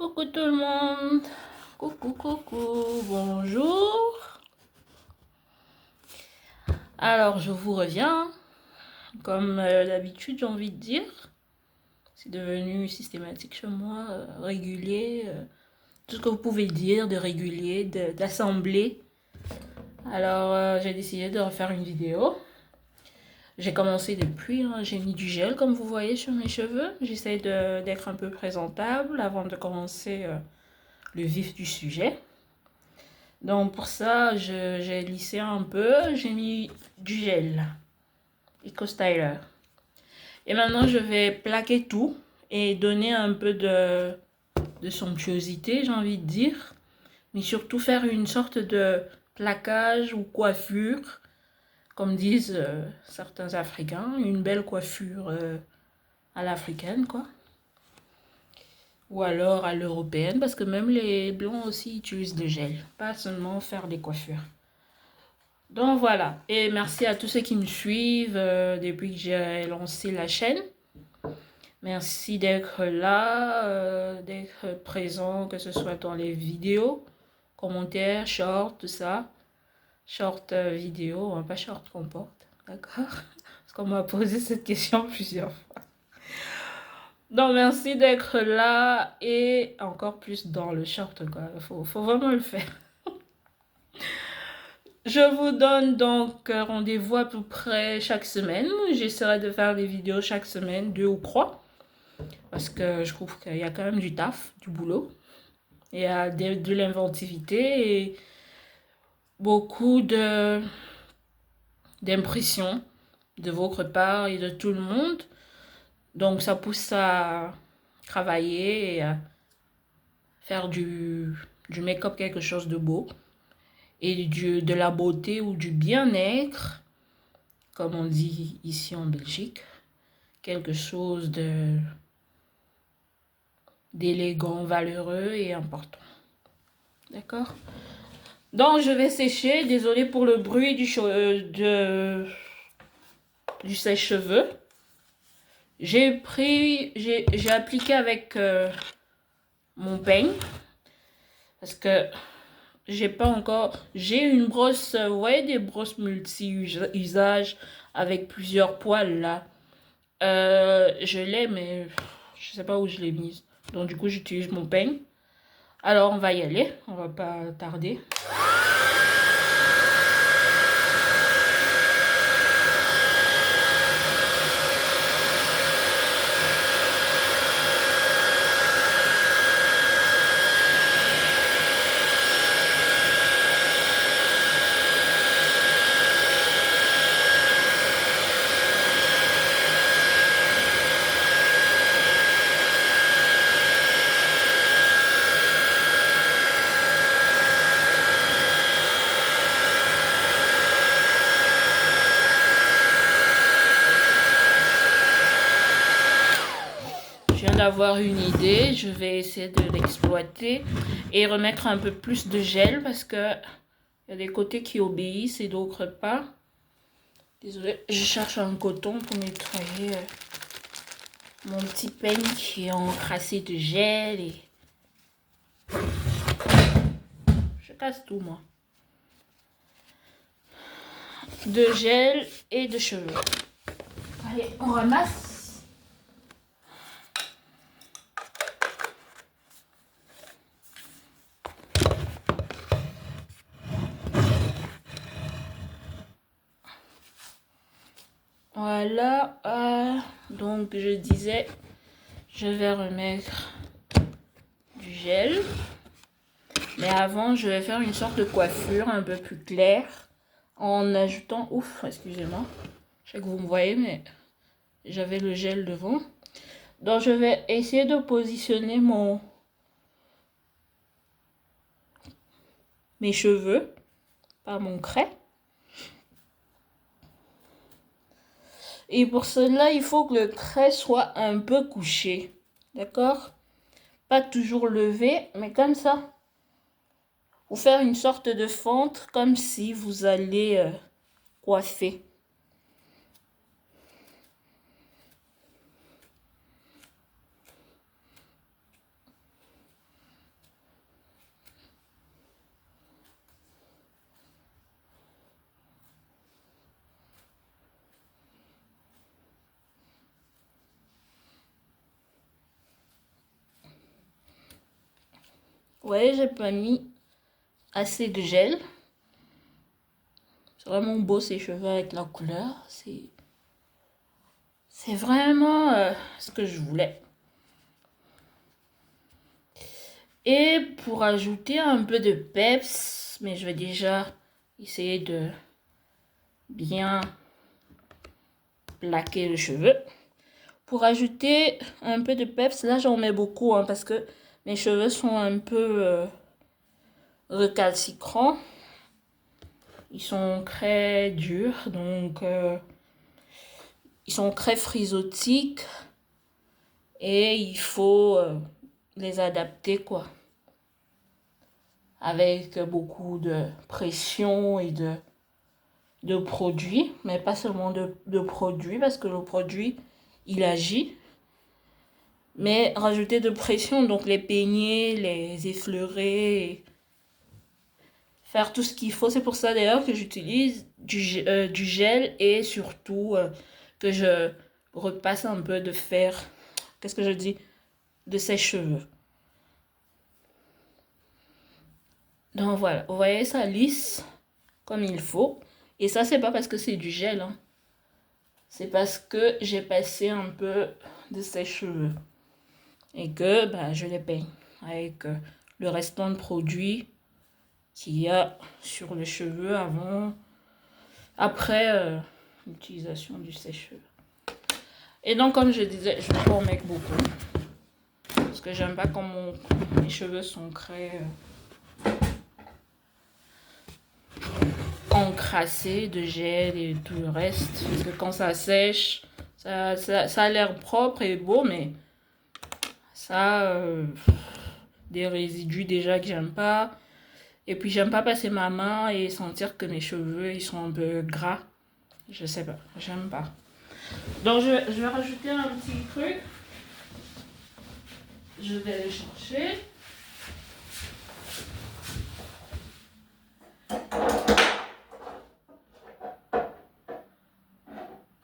Coucou tout le monde. Coucou, bonjour. Alors, je vous reviens. Comme d'habitude, j'ai envie de dire. C'est devenu systématique chez moi, régulier. Tout ce que vous pouvez dire de régulier, d'assemblée. Alors, j'ai décidé de refaire une vidéo. J'ai commencé depuis, hein, j'ai mis du gel comme vous voyez sur mes cheveux. J'essaie d'être un peu présentable avant de commencer le vif du sujet. Donc pour ça, j'ai lissé un peu, j'ai mis du gel Eco Styler. Et maintenant, je vais plaquer tout et donner un peu de somptuosité, j'ai envie de dire. Mais surtout faire une sorte de plaquage ou coiffure, comme disent certains Africains, une belle coiffure à l'africaine, quoi. Ou alors à l'européenne, parce que même les blancs aussi utilisent le gel, pas seulement faire des coiffures. Donc voilà, et merci à tous ceux qui me suivent depuis que j'ai lancé la chaîne. Merci d'être là, d'être présent, que ce soit dans les vidéos, commentaires, shorts, tout ça. Short vidéo, hein, pas short qu'on porte, d'accord? Parce qu'on m'a posé cette question plusieurs fois. Donc merci d'être là et encore plus dans le short, quoi. Faut vraiment le faire. Je vous donne donc rendez-vous à peu près chaque semaine. J'essaierai de faire des vidéos chaque semaine, 2 ou 3. Parce que je trouve qu'il y a quand même du taf, du boulot. Il y a de l'inventivité et beaucoup d'impression de votre part et de tout le monde. Donc ça pousse à travailler et à faire du make-up quelque chose de beau. Et de la beauté ou du bien-être, comme on dit ici en Belgique. Quelque chose d'élégant, valeureux et important. D'accord? Donc, je vais sécher. Désolée pour le bruit du sèche-cheveux. J'ai appliqué avec mon peigne. Parce que j'ai pas encore... J'ai une brosse, vous voyez, des brosses multi-usages avec plusieurs poils là. Je l'ai, mais je sais pas où je l'ai mise. Donc du coup, j'utilise mon peigne. Alors, on va y aller. On va pas tarder. Je viens d'avoir une idée, je vais essayer de l'exploiter et remettre un peu plus de gel parce que il y a des côtés qui obéissent et d'autres pas. Désolée, je cherche un coton pour nettoyer mon petit peigne qui est encrassé de gel et... Je casse tout moi. De gel et de cheveux. Allez, on ramasse. Voilà, donc je disais, je vais remettre du gel. Mais avant, je vais faire une sorte de coiffure un peu plus claire en ajoutant... Ouf, excusez-moi. Je sais que vous me voyez, mais j'avais le gel devant. Donc, je vais essayer de positionner mes cheveux par mon craie. Et pour cela, il faut que le craie soit un peu couché. D'accord? Pas toujours levé, mais comme ça. Ou faire une sorte de fente comme si vous allez coiffer. Ouais, j'ai pas mis assez de gel. C'est vraiment beau ces cheveux avec la couleur. C'est vraiment ce que je voulais. Et pour ajouter un peu de peps, mais je vais déjà essayer de bien plaquer le cheveu. Pour ajouter un peu de peps, là j'en mets beaucoup hein, parce que mes cheveux sont un peu recalcitrants. Ils sont très durs, donc ils sont très frisottiques et il faut les adapter quoi. Avec beaucoup de pression et de produits, mais pas seulement de produits parce que le produit il agit. Mais rajouter de pression, donc les peigner, les effleurer, faire tout ce qu'il faut. C'est pour ça d'ailleurs que j'utilise du gel et surtout que je repasse un peu de fer, qu'est-ce que je dis, de sèche-cheveux. Donc voilà, vous voyez ça lisse comme il faut. Et ça, c'est pas parce que c'est du gel, hein. C'est parce que j'ai passé un peu de sèche-cheveux et que bah, je les peigne avec le restant de produits qu'il y a sur le cheveu après l'utilisation du sèche-cheveux. Et donc, comme je disais, je vais pas en mettre beaucoup parce que j'aime pas quand mes cheveux sont très encrassés de gel et tout le reste. Parce que quand ça sèche, ça a l'air propre et beau, mais ça des résidus déjà que j'aime pas. Et puis j'aime pas passer ma main et sentir que mes cheveux ils sont un peu gras. Je sais pas, j'aime pas. Donc je vais rajouter un petit truc. Je vais le chercher.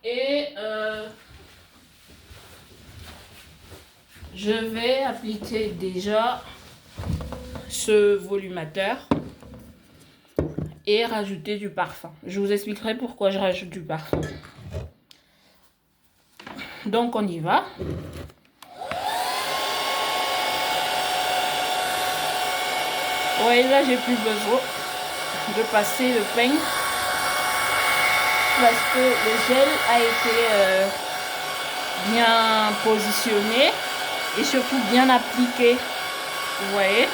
Et je vais appliquer déjà ce volumateur et rajouter du parfum. Je vous expliquerai pourquoi je rajoute du parfum. Donc on y va. Ouais, là j'ai plus besoin de passer le peigne parce que le gel a été bien positionné et surtout bien appliqué. Vous voyez?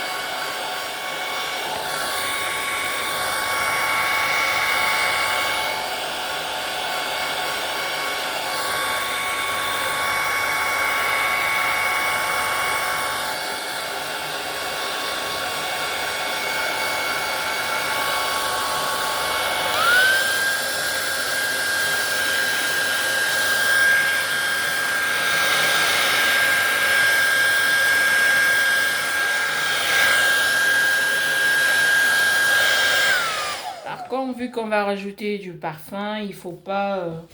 Par contre, vu qu'on va rajouter du parfum, il faut pas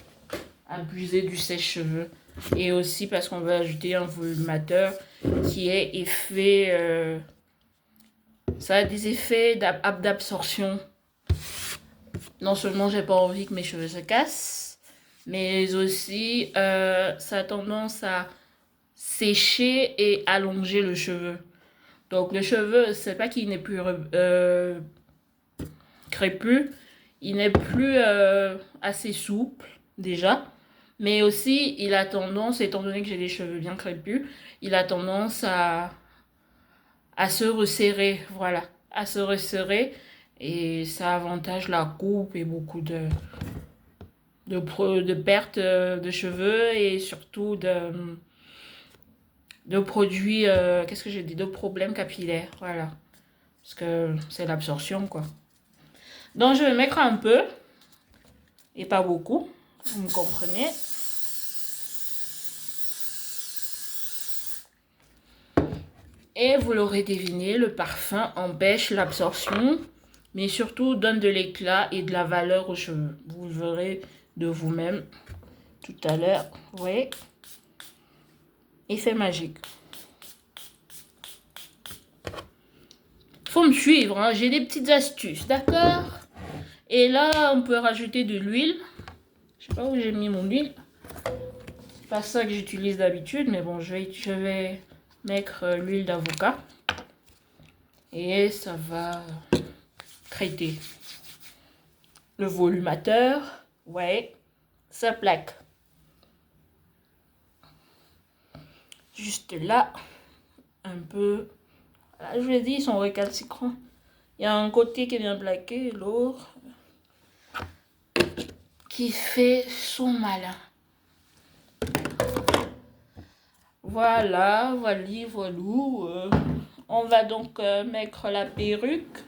abuser du sèche-cheveux. Et aussi parce qu'on va ajouter un volumateur qui est effet... ça a des effets d'absorption. Non seulement j'ai pas envie que mes cheveux se cassent, mais aussi ça a tendance à sécher et allonger le cheveu. Donc le cheveu, c'est pas qu'il n'est plus crépus, il n'est plus assez souple déjà, mais aussi il a tendance, étant donné que j'ai des cheveux bien crépus, il a tendance à se resserrer, voilà, à se resserrer et ça avantage la coupe et beaucoup de perte de cheveux et surtout de produits, qu'est-ce que j'ai dit, de problèmes capillaires, voilà, parce que c'est l'absorption quoi. Donc je vais mettre un peu et pas beaucoup, vous me comprenez. Et vous l'aurez deviné, le parfum empêche l'absorption, mais surtout donne de l'éclat et de la valeur aux cheveux. Vous le verrez de vous-même tout à l'heure. Vous voyez, effet magique. Faut me suivre, hein, j'ai des petites astuces, d'accord? Et là, on peut rajouter de l'huile. Je sais pas où j'ai mis mon huile. C'est pas ça que j'utilise d'habitude, mais bon, je vais mettre l'huile d'avocat. Et ça va traiter. Le volumateur, ouais, ça plaque. Juste là, un peu. Là, je vous l'ai dit, ils sont récalcitrants. Il y a un côté qui est bien plaqué et l'autre qui fait son malin. Voilà, voilou. On va donc mettre la perruque.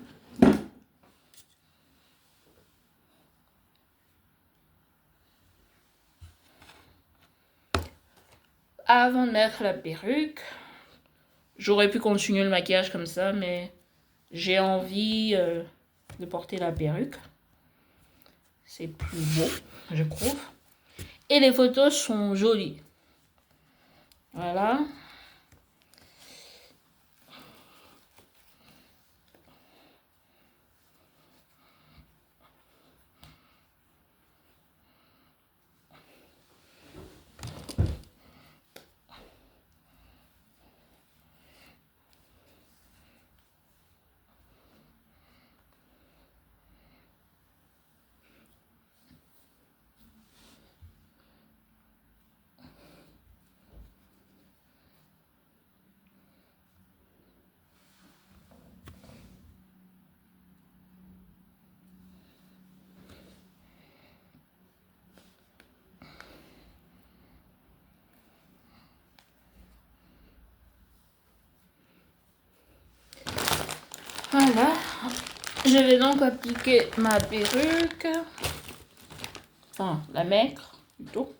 Avant de mettre la perruque, j'aurais pu continuer le maquillage comme ça, mais j'ai envie de porter la perruque. C'est plus beau, je trouve. Et les photos sont jolies. Voilà. Voilà. Je vais donc appliquer ma perruque. Enfin, la mettre plutôt.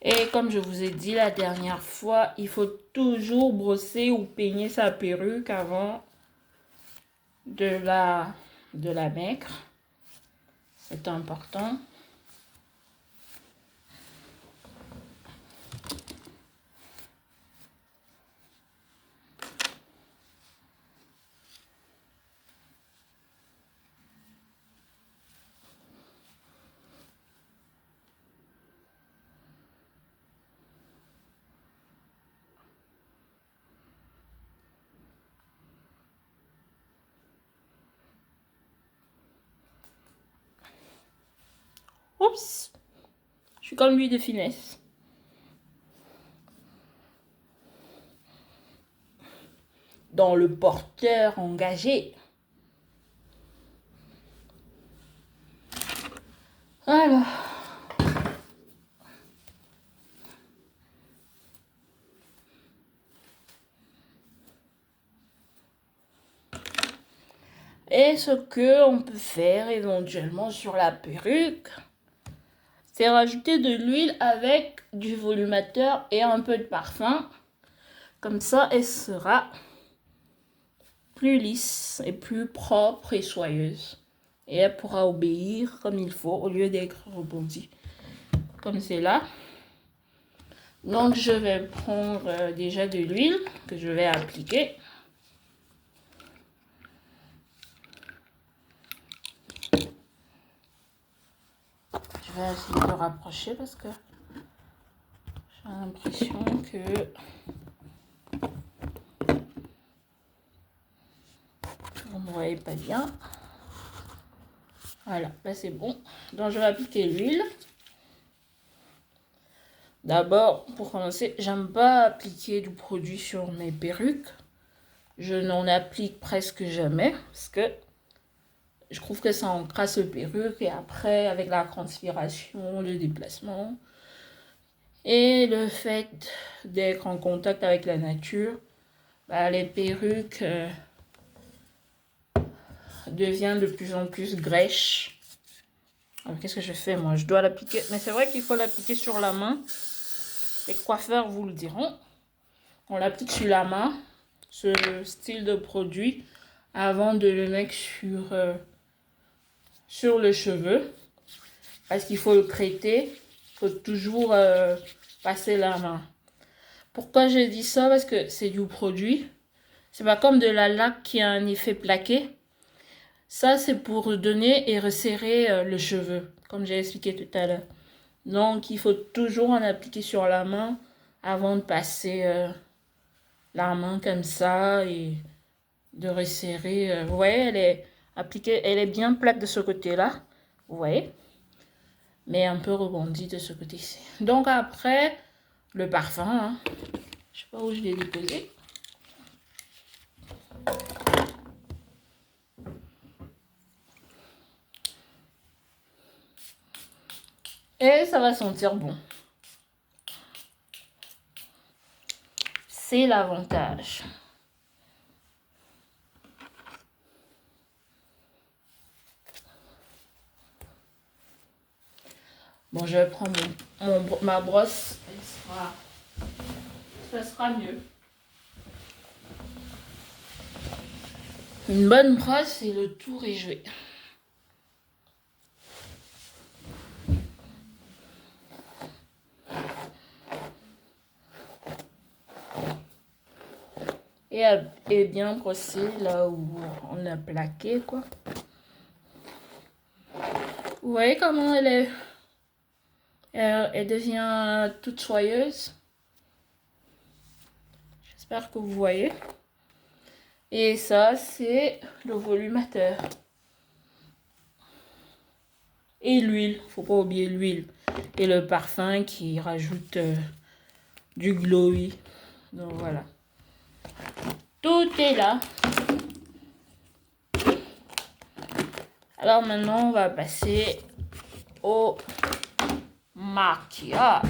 Et comme je vous ai dit la dernière fois, il faut toujours brosser ou peigner sa perruque avant de la mettre. C'est important. Oups, je suis comme lui de finesse. Dans le porteur engagé. Voilà. Et ce que on peut faire éventuellement sur la perruque, c'est rajouter de l'huile avec du volumateur et un peu de parfum. Comme ça, elle sera plus lisse et plus propre et soyeuse. Et elle pourra obéir comme il faut au lieu d'être rebondie. Comme c'est là. Donc, je vais prendre déjà de l'huile que je vais appliquer. Je vais essayer de rapprocher parce que j'ai l'impression que vous ne voyez pas bien. Voilà, là c'est bon. Donc je vais appliquer l'huile. D'abord, pour commencer, j'aime pas appliquer du produit sur mes perruques. Je n'en applique presque jamais parce que je trouve que ça encrasse le perruque et après, avec la transpiration, le déplacement et le fait d'être en contact avec la nature, bah, les perruques deviennent de plus en plus grèches. Alors, qu'est-ce que je fais moi? Je dois l'appliquer, mais c'est vrai qu'il faut l'appliquer sur la main. Les coiffeurs vous le diront. On l'applique sur la main, ce style de produit, avant de le mettre sur sur le cheveu. Parce qu'il faut le traiter. Il faut toujours passer la main. Pourquoi j'ai dit ça? Parce que c'est du produit. C'est pas comme de la laque qui a un effet plaqué. Ça, c'est pour donner et resserrer le cheveu, comme j'ai expliqué tout à l'heure. Donc, il faut toujours en appliquer sur la main avant de passer la main comme ça et de resserrer. Vous voyez, elle est appliquée, elle est bien plate de ce côté-là. Vous voyez? Mais un peu rebondie de ce côté-ci. Donc, après, le parfum. Hein. Je sais pas où je l'ai déposé. Et ça va sentir bon. C'est l'avantage. Bon, je vais prendre ma brosse. Ça sera mieux. Une bonne brosse et le tour est joué. Et bien brosser là où on a plaqué, quoi. Vous voyez comment elle est? Elle devient toute soyeuse. J'espère que vous voyez. Et ça, c'est le volumateur. Et l'huile, faut pas oublier l'huile. Et le parfum qui rajoute du glowy. Donc voilà. Tout est là. Alors maintenant, on va passer au maquillage.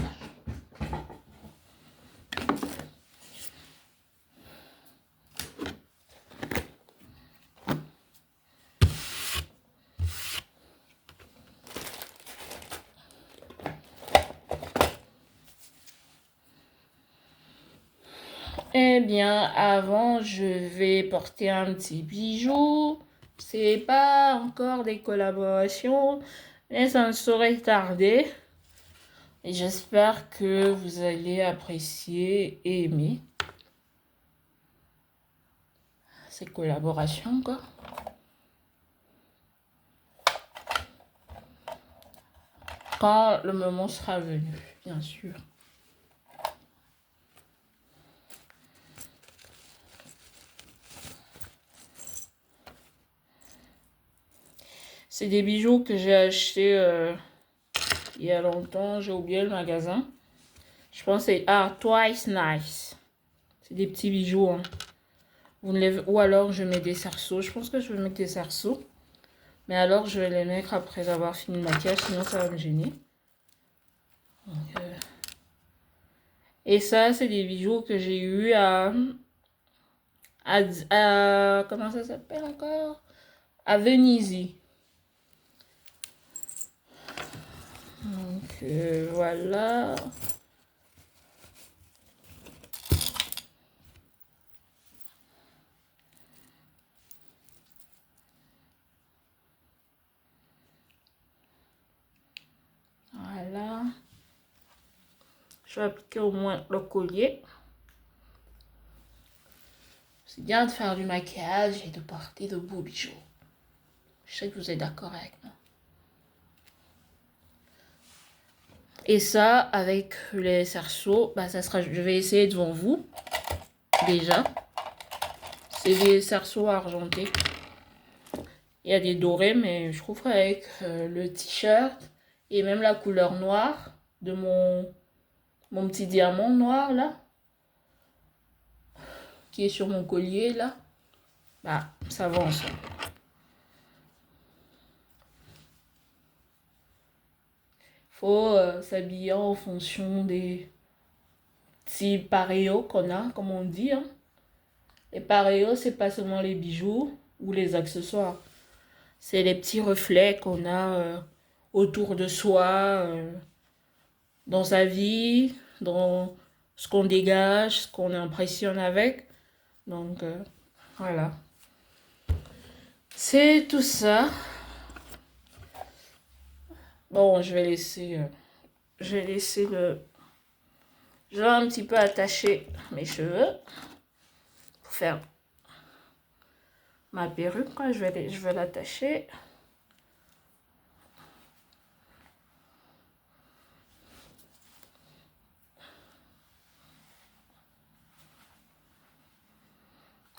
Eh bien, avant, je vais porter un petit bijou. C'est pas encore des collaborations, mais ça ne saurait tarder. Et j'espère que vous allez apprécier et aimer ces collaborations, quoi. Quand le moment sera venu, bien sûr. C'est des bijoux que j'ai achetés il y a longtemps. J'ai oublié le magasin. Je pense que c'est Twice Nice. C'est des petits bijoux. Hein. Ou alors je mets des cerceaux. Je pense que je vais mettre des cerceaux. Mais alors je vais les mettre après avoir fini le maquillage. Sinon ça va me gêner. Donc, et ça, c'est des bijoux que j'ai eu à comment ça s'appelle encore? À Venise. Donc voilà. Voilà. Je vais appliquer au moins le collier. C'est bien de faire du maquillage et de porter de beaux bijoux. Je sais que vous êtes d'accord avec moi. Et ça, avec les cerceaux, bah ça sera. Je vais essayer devant vous. Déjà. C'est des cerceaux argentés. Il y a des dorés, mais je trouve qu'avec le t-shirt et même la couleur noire de mon petit diamant noir là, qui est sur mon collier là, bah ça va ensemble. Faut s'habiller en fonction des petits pareos qu'on a, comme on dit. Hein. Les pareos, c'est pas seulement les bijoux ou les accessoires. C'est les petits reflets qu'on a autour de soi, dans sa vie, dans ce qu'on dégage, ce qu'on impressionne avec. Donc, voilà. C'est tout ça. Bon, je vais laisser je vais un petit peu attacher mes cheveux pour faire ma perruque, quoi. Je vais l'attacher.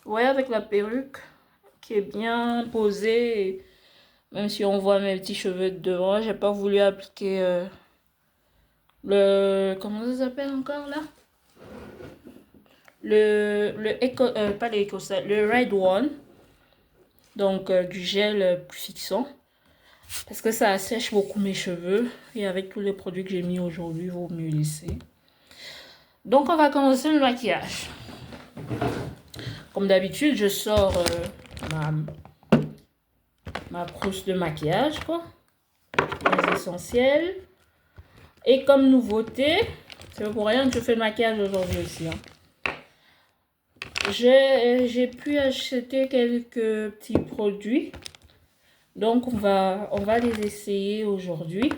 Ouais, avec la perruque qui est bien posée, et même si on voit mes petits cheveux de devant, j'ai pas voulu appliquer comment ça s'appelle encore là? Pas le Red One. Donc du gel plus fixant. Parce que ça assèche beaucoup mes cheveux. Et avec tous les produits que j'ai mis aujourd'hui, il vaut mieux laisser. Donc on va commencer le maquillage. Comme d'habitude, je sors ma trousse de maquillage, quoi. Les essentiels. Et comme nouveauté, c'est pas pour rien que je fais le maquillage aujourd'hui aussi. Hein. J'ai pu acheter quelques petits produits. Donc on va les essayer aujourd'hui.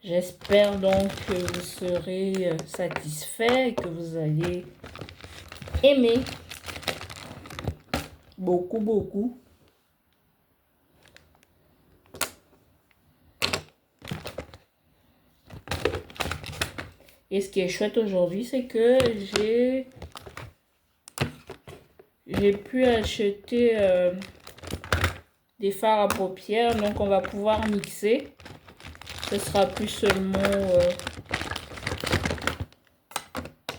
J'espère donc que vous serez satisfait et que vous allez aimer beaucoup, beaucoup. Et ce qui est chouette aujourd'hui, c'est que j'ai pu acheter des fards à paupières. Donc on va pouvoir mixer. Ce sera plus seulement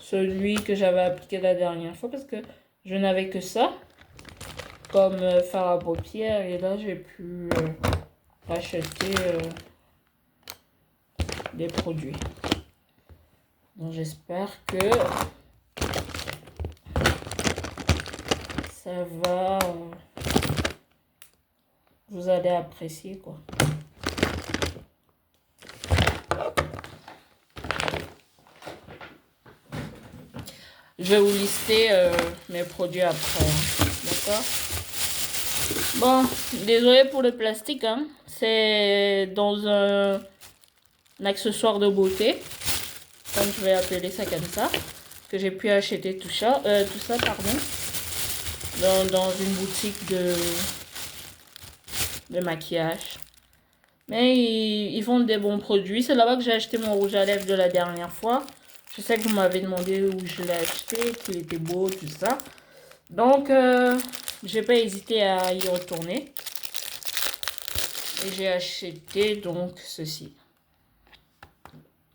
celui que j'avais appliqué la dernière fois parce que je n'avais que ça comme fard à paupières. Et là, j'ai pu acheter des produits. Donc j'espère que ça va, vous allez apprécier quoi. Je vais vous lister mes produits après, hein. D'accord? Bon, désolé pour le plastique, hein. C'est dans un accessoire de beauté, comme je vais appeler ça comme ça, que j'ai pu acheter tout ça pardon, dans une boutique de maquillage. Mais ils vendent des bons produits. C'est là-bas que j'ai acheté mon rouge à lèvres de la dernière fois. Je sais que vous m'avez demandé où je l'ai acheté, qu'il était beau, tout ça. Donc, j'ai pas hésité à y retourner. Et j'ai acheté donc ceci.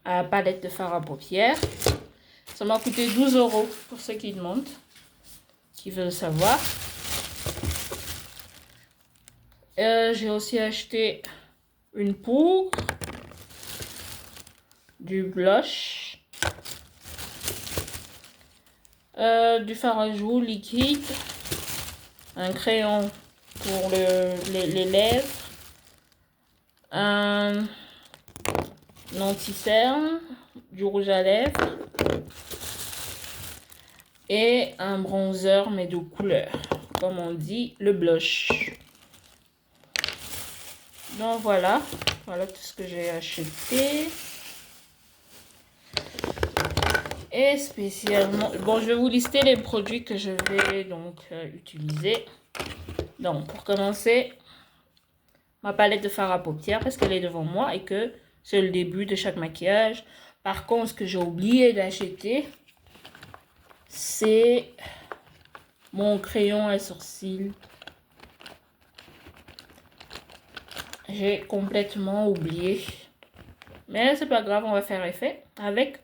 À palette de fard à paupières. Ça m'a coûté 12 € pour ceux qui demandent, qui veulent savoir. J'ai aussi acheté une poudre, du blush, du fard à joues liquide, un crayon pour les lèvres, un anti-cerne, du rouge à lèvres et un bronzer mais de couleur, comme on dit, le blush. Donc voilà tout ce que j'ai acheté. Et spécialement, bon, je vais vous lister les produits que je vais donc utiliser. Donc pour commencer, ma palette de fard à paupières parce qu'elle est devant moi et que c'est le début de chaque maquillage. Par contre, ce que j'ai oublié d'acheter, c'est mon crayon à sourcils. J'ai complètement oublié. Mais c'est pas grave, on va faire effet avec.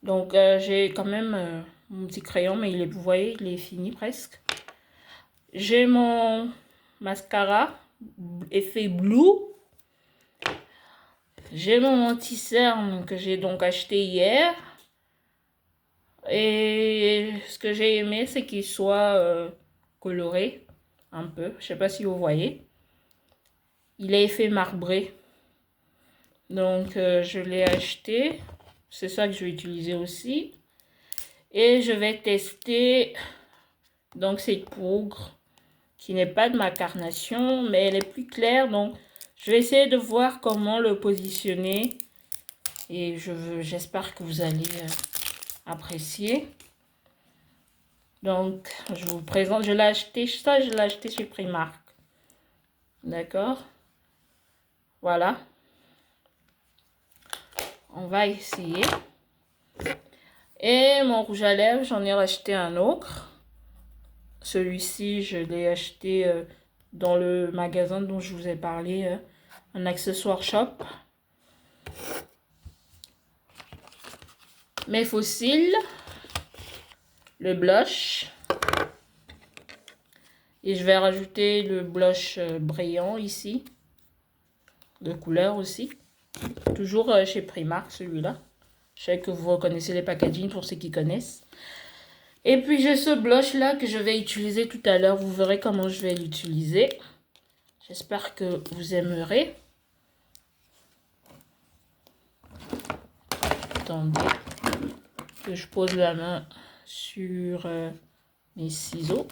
Donc j'ai quand même mon petit crayon, mais vous voyez, il est fini presque. J'ai mon mascara effet blue. J'ai mon anti-cerne que j'ai donc acheté hier. Et ce que j'ai aimé, c'est qu'il soit coloré un peu. Je sais pas si vous voyez. Il est effet marbré. Donc je l'ai acheté. C'est ça que je vais utiliser aussi. Et je vais tester donc cette poudre qui n'est pas de ma carnation, mais elle est plus claire. Donc Je vais essayer de voir comment le positionner. Et j'espère que vous allez apprécier. Donc, je vous présente. Je l'ai acheté, ça, je l'ai acheté chez Primark. D'accord? Voilà. On va essayer. Et mon rouge à lèvres, j'en ai racheté un autre. Celui-ci, je l'ai acheté dans le magasin dont je vous ai parlé, un accessoire shop. Mes fossiles, le blush. Et je vais rajouter le blush brillant ici, de couleur aussi. Toujours chez Primark, celui-là. Je sais que vous reconnaissez les packaging pour ceux qui connaissent. Et puis j'ai ce blush là que je vais utiliser tout à l'heure. Vous verrez comment je vais l'utiliser. J'espère que vous aimerez. Attendez que je pose la main sur mes ciseaux.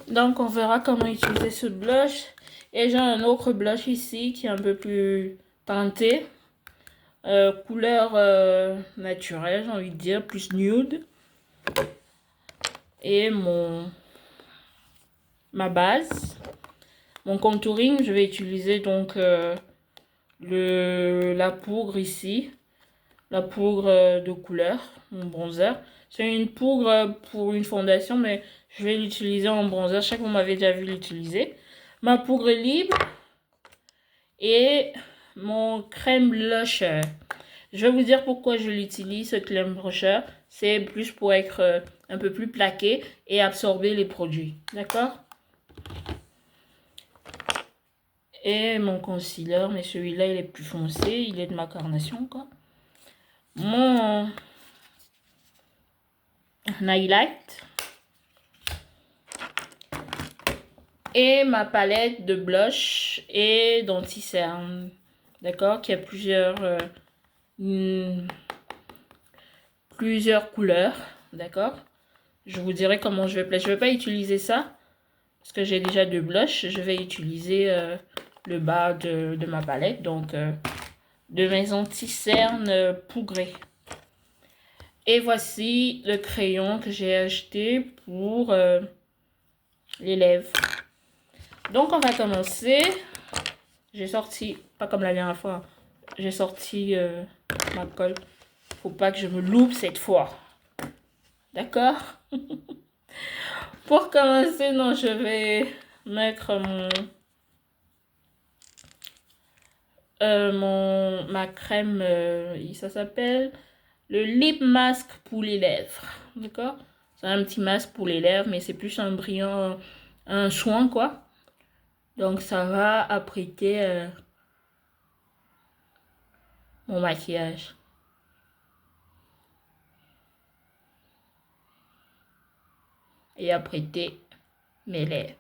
Donc on verra comment utiliser ce blush. Et j'ai un autre blush ici qui est un peu plus teinté. Couleur naturelle, j'ai envie de dire, plus nude. Et ma base. Mon contouring, je vais utiliser donc la poudre ici. La poudre de couleur, mon bronzer. C'est une poudre pour une fondation, mais je vais l'utiliser en bronzer. Je sais que vous m'avez déjà vu l'utiliser. Ma poudre libre et mon crème blusher. Je vais vous dire pourquoi je l'utilise, ce crème blusher. C'est plus pour être un peu plus plaqué et absorber les produits. D'accord? Et mon concealer, mais celui-là, il est plus foncé. Il est de ma carnation, quoi. Mon highlight. Et ma palette de blush et d'anti-cerne. D'accord? Qui a plusieurs couleurs. D'accord? Je vous dirai comment je vais placer. Je ne vais pas utiliser ça. Parce que j'ai déjà deux blushs. Je vais utiliser le bas de ma palette. Donc, de mes anti-cernes poudrés. Et voici le crayon que j'ai acheté pour les lèvres. Donc, on va commencer. J'ai sorti, pas comme la dernière fois, j'ai sorti ma colle. Faut pas que je me loupe cette fois. D'accord? Pour commencer, non, je vais mettre ma crème, ça s'appelle le lip mask pour les lèvres. D'accord? C'est un petit masque pour les lèvres, mais c'est plus un brillant, un soin quoi. Donc ça va apprêter mon maquillage. Et apprêter mes lèvres.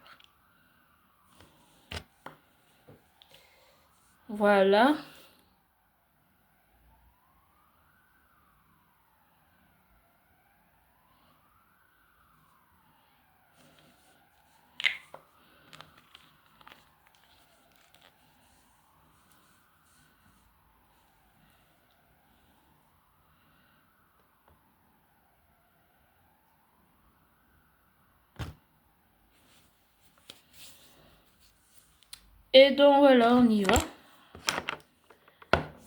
Voilà. Et donc voilà, on y va.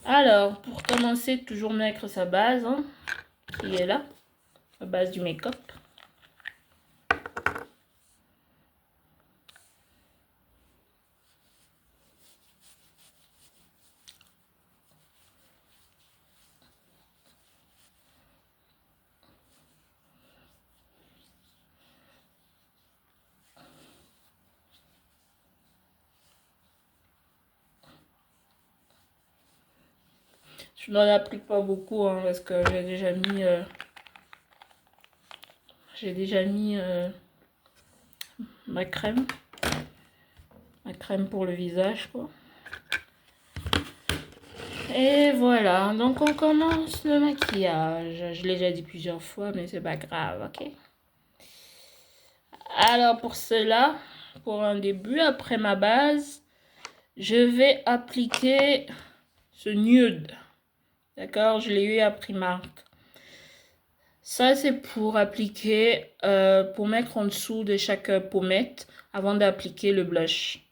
Alors, pour commencer, toujours mettre sa base, hein, qui est là, la base du make-up. Je n'en applique pas beaucoup hein, parce que j'ai déjà mis ma crème pour le visage quoi. Et voilà, donc on commence le maquillage. Je l'ai déjà dit plusieurs fois, mais c'est pas grave, ok? Alors pour cela, pour un début, après ma base, je vais appliquer ce nude. D'accord? Je l'ai eu à Primark. Ça, c'est pour appliquer, pour mettre en dessous de chaque pommette avant d'appliquer le blush.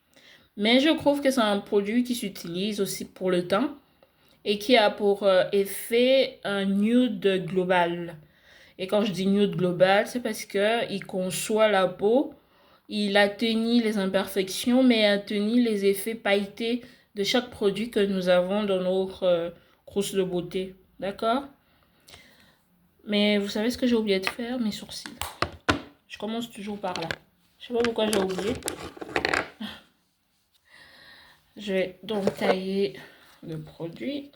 Mais je trouve que c'est un produit qui s'utilise aussi pour le teint et qui a pour effet un nude global. Et quand je dis nude global, c'est parce que il conçoit la peau, il atténue les imperfections, mais atténue les effets pailletés de chaque produit que nous avons dans notre trousse de beauté. D'accord? Mais vous savez ce que j'ai oublié de faire? Mes sourcils. Je commence toujours par là. Je sais pas pourquoi j'ai oublié. Je vais donc tailler le produit.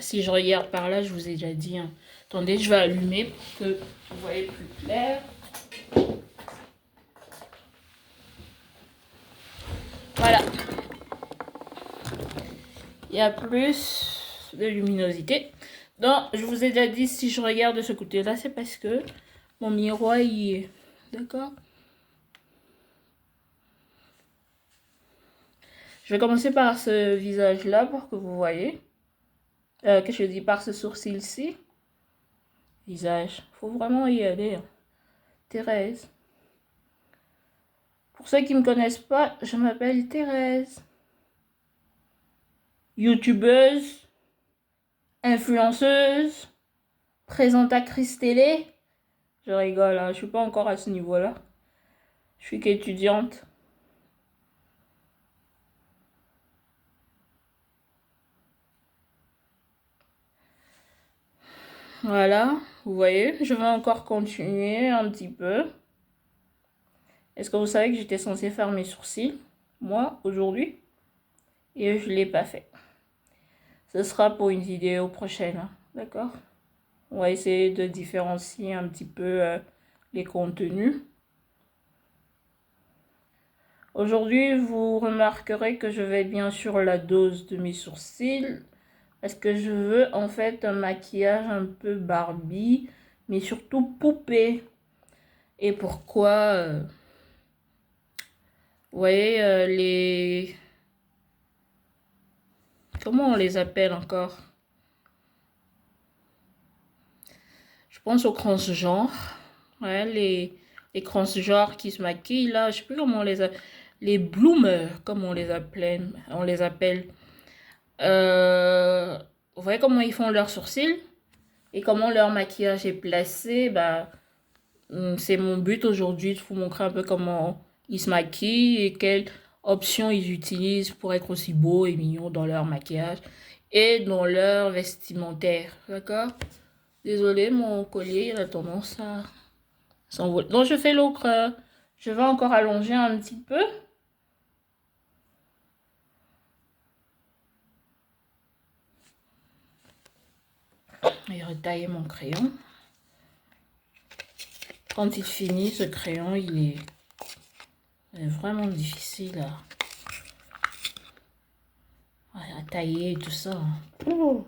Si je regarde par là, je vous ai déjà dit. Hein. Attendez, je vais allumer pour que vous voyez plus clair. Voilà. Il y a plus de luminosité. Donc, je vous ai déjà dit, si je regarde de ce côté-là, c'est parce que mon miroir y est. D'accord? Je vais commencer par ce visage-là pour que vous voyez. Que je dis par ce sourcil-ci. Visage. Faut vraiment y aller. Hein. Thérèse. Pour ceux qui ne me connaissent pas, je m'appelle Thérèse. YouTubeuse, influenceuse, présentatrice télé. Je rigole, hein, je suis pas encore à ce niveau-là. Je suis qu'étudiante. Voilà, vous voyez, je vais encore continuer un petit peu. Est-ce que vous savez que j'étais censée faire mes sourcils, moi, aujourd'hui? Et je ne l'ai pas fait. Ce sera pour une vidéo prochaine, hein, d'accord? On va essayer de différencier un petit peu les contenus. Aujourd'hui, vous remarquerez que je vais bien sûr la dose de mes sourcils. Parce que je veux en fait un maquillage un peu Barbie, mais surtout poupée. Et pourquoi vous voyez, les... Comment on les appelle encore? Je pense aux transgenres. Ouais, les transgenres qui se maquillent là. Je sais plus comment on les appelle. Les bloomers, comme on les appelle. Vous voyez comment ils font leurs sourcils? Et comment leur maquillage est placé? Bah, c'est mon but aujourd'hui de vous montrer un peu comment ils se maquillent et quelles options ils utilisent pour être aussi beaux et mignons dans leur maquillage et dans leur vestimentaire. D'accord? Désolée, mon collier il a tendance à s'envoler. Donc je fais l'autre. Je vais encore allonger un petit peu. Et retailler mon crayon. Quand il finit, ce crayon, il est vraiment difficile à tailler et tout ça. Oh.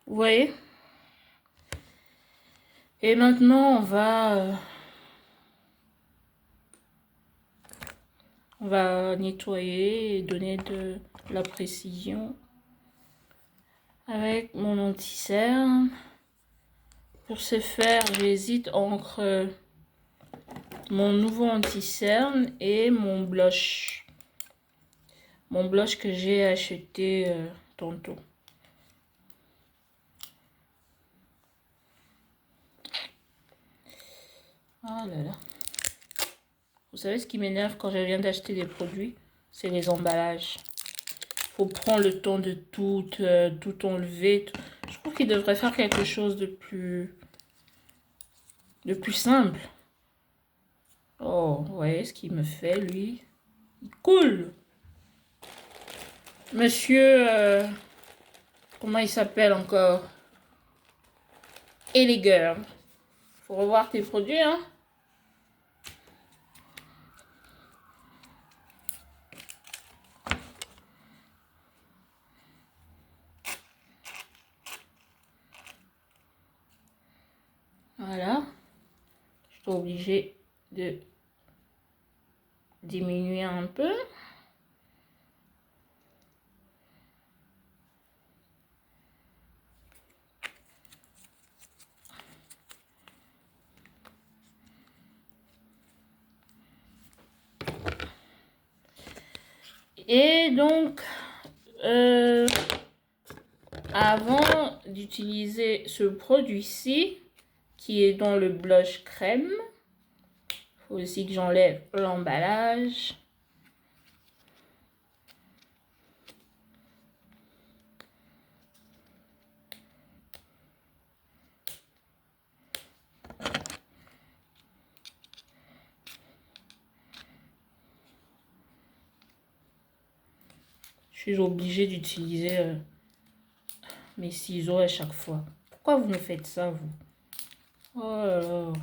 Vous voyez? Et maintenant, on va nettoyer et donner de la précision avec mon anti-cerne. Pour ce faire, j'hésite entre mon nouveau anti-cerne et mon blush. Mon blush que j'ai acheté tantôt. Ah là là. Vous savez ce qui m'énerve quand je viens d'acheter des produits? C'est les emballages. Faut prendre le temps de tout enlever. Je trouve qu'il devrait faire quelque chose de plus simple. Oh, vous voyez ce qu'il me fait, lui? Il coule. Monsieur, comment il s'appelle encore? Elegir. Faut revoir tes produits, hein? Voilà. Je suis obligée de diminuer un peu. Et donc, avant d'utiliser ce produit-ci, qui est dans le blush crème, il faut aussi que j'enlève l'emballage. Je suis obligée d'utiliser mes ciseaux à chaque fois. Pourquoi vous me faites ça, vous? Oh là là.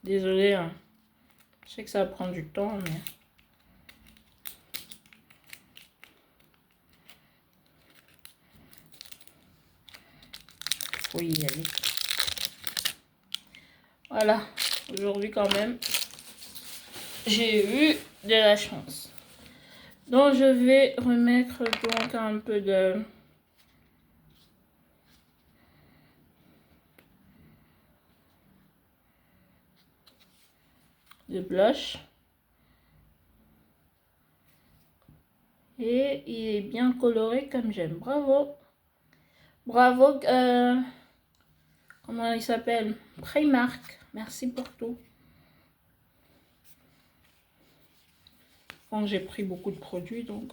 Désolée, hein. Je sais que ça va prendre du temps, mais... faut y aller. Voilà. Aujourd'hui, quand même, j'ai eu de la chance. Donc, je vais remettre donc un peu de blush. Et il est bien coloré comme j'aime. Bravo. Bravo. Comment il s'appelle? Primark. Merci pour tout. Bon, j'ai pris beaucoup de produits, donc...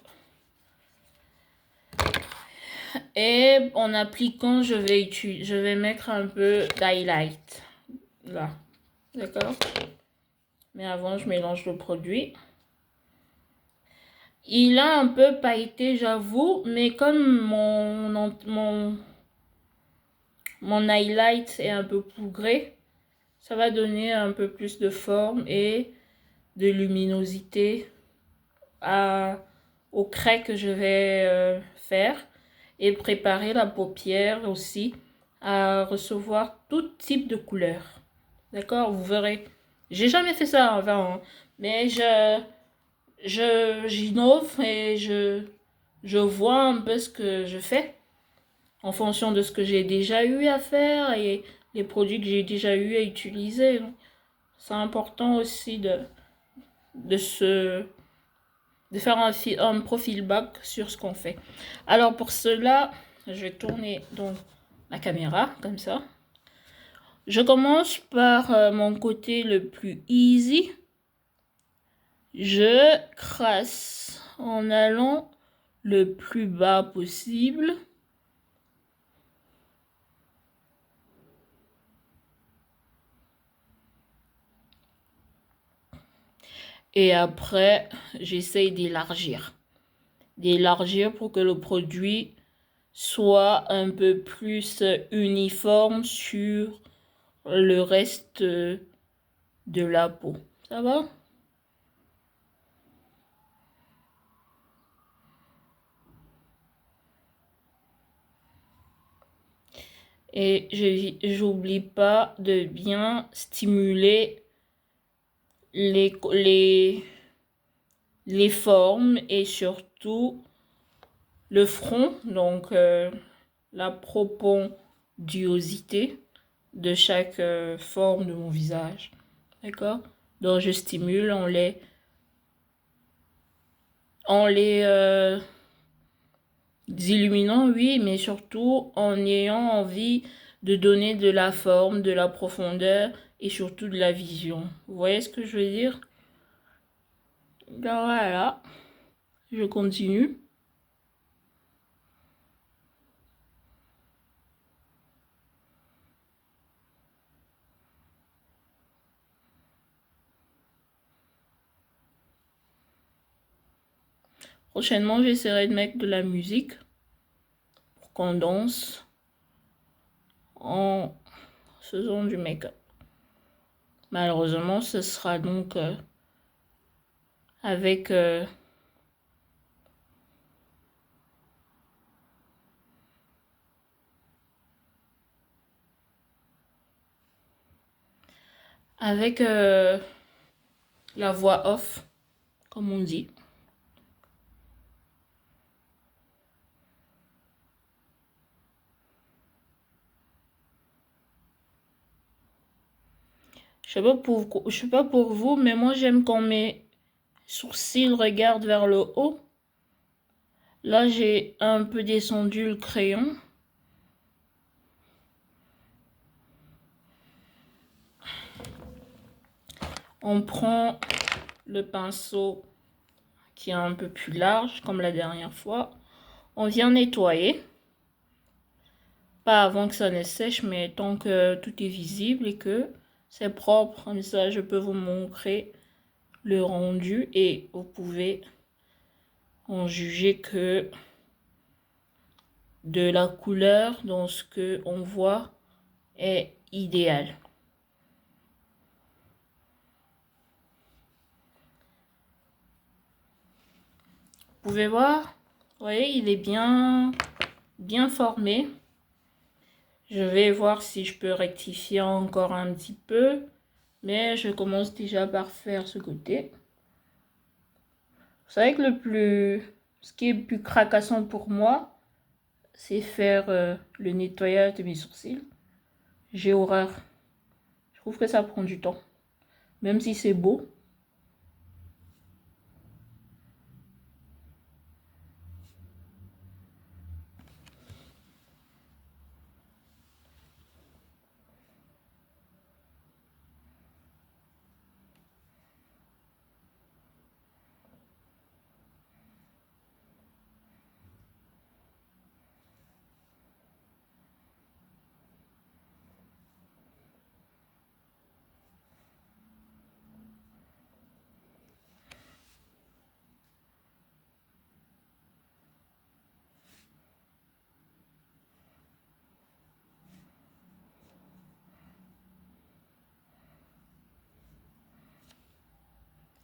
Et en appliquant, je vais mettre un peu d'highlight. Là. D'accord? Mais avant, je mélange le produit. Il a un peu pailleté, j'avoue. Mais comme mon highlight est un peu pougré, ça va donner un peu plus de forme et de luminosité au craie que je vais faire. Et préparer la paupière aussi à recevoir tout type de couleur. D'accord? Vous verrez. J'ai jamais fait ça avant, hein, mais j'innove et je vois un peu ce que je fais en fonction de ce que j'ai déjà eu à faire et les produits que j'ai déjà eu à utiliser. C'est important aussi de faire un profil back sur ce qu'on fait. Alors pour cela, je vais tourner donc la caméra comme ça. Je commence par mon côté le plus easy. Je crasse en allant le plus bas possible. Et après, j'essaye d'élargir. D'élargir pour que le produit soit un peu plus uniforme sur le reste de la peau. Ça va? Et j'oublie pas de bien stimuler les formes et surtout le front, donc la propendiosité de chaque forme de mon visage. D'accord? Donc je stimule en les illuminant, oui, mais surtout en ayant envie de donner de la forme, de la profondeur et surtout de la vision. Vous voyez ce que je veux dire? Ben voilà, je continue. Prochainement, j'essaierai de mettre de la musique pour qu'on danse en faisant du make-up. Malheureusement, ce sera donc avec avec la voix off, comme on dit. Je sais pas pour vous, mais moi j'aime quand mes sourcils regardent vers le haut. Là, j'ai un peu descendu le crayon. On prend le pinceau qui est un peu plus large, comme la dernière fois. On vient nettoyer. Pas avant que ça ne sèche, mais tant que tout est visible et que c'est propre. Comme ça, je peux vous montrer le rendu et vous pouvez en juger que de la couleur dans ce que on voit est idéal. Vous pouvez voir, vous voyez, il est bien formé. Je vais voir si je peux rectifier encore un petit peu, mais je commence déjà par faire ce côté. Vous savez que ce qui est le plus fracassant pour moi, c'est faire le nettoyage de mes sourcils. J'ai horreur. Je trouve que ça prend du temps. Même si c'est beau.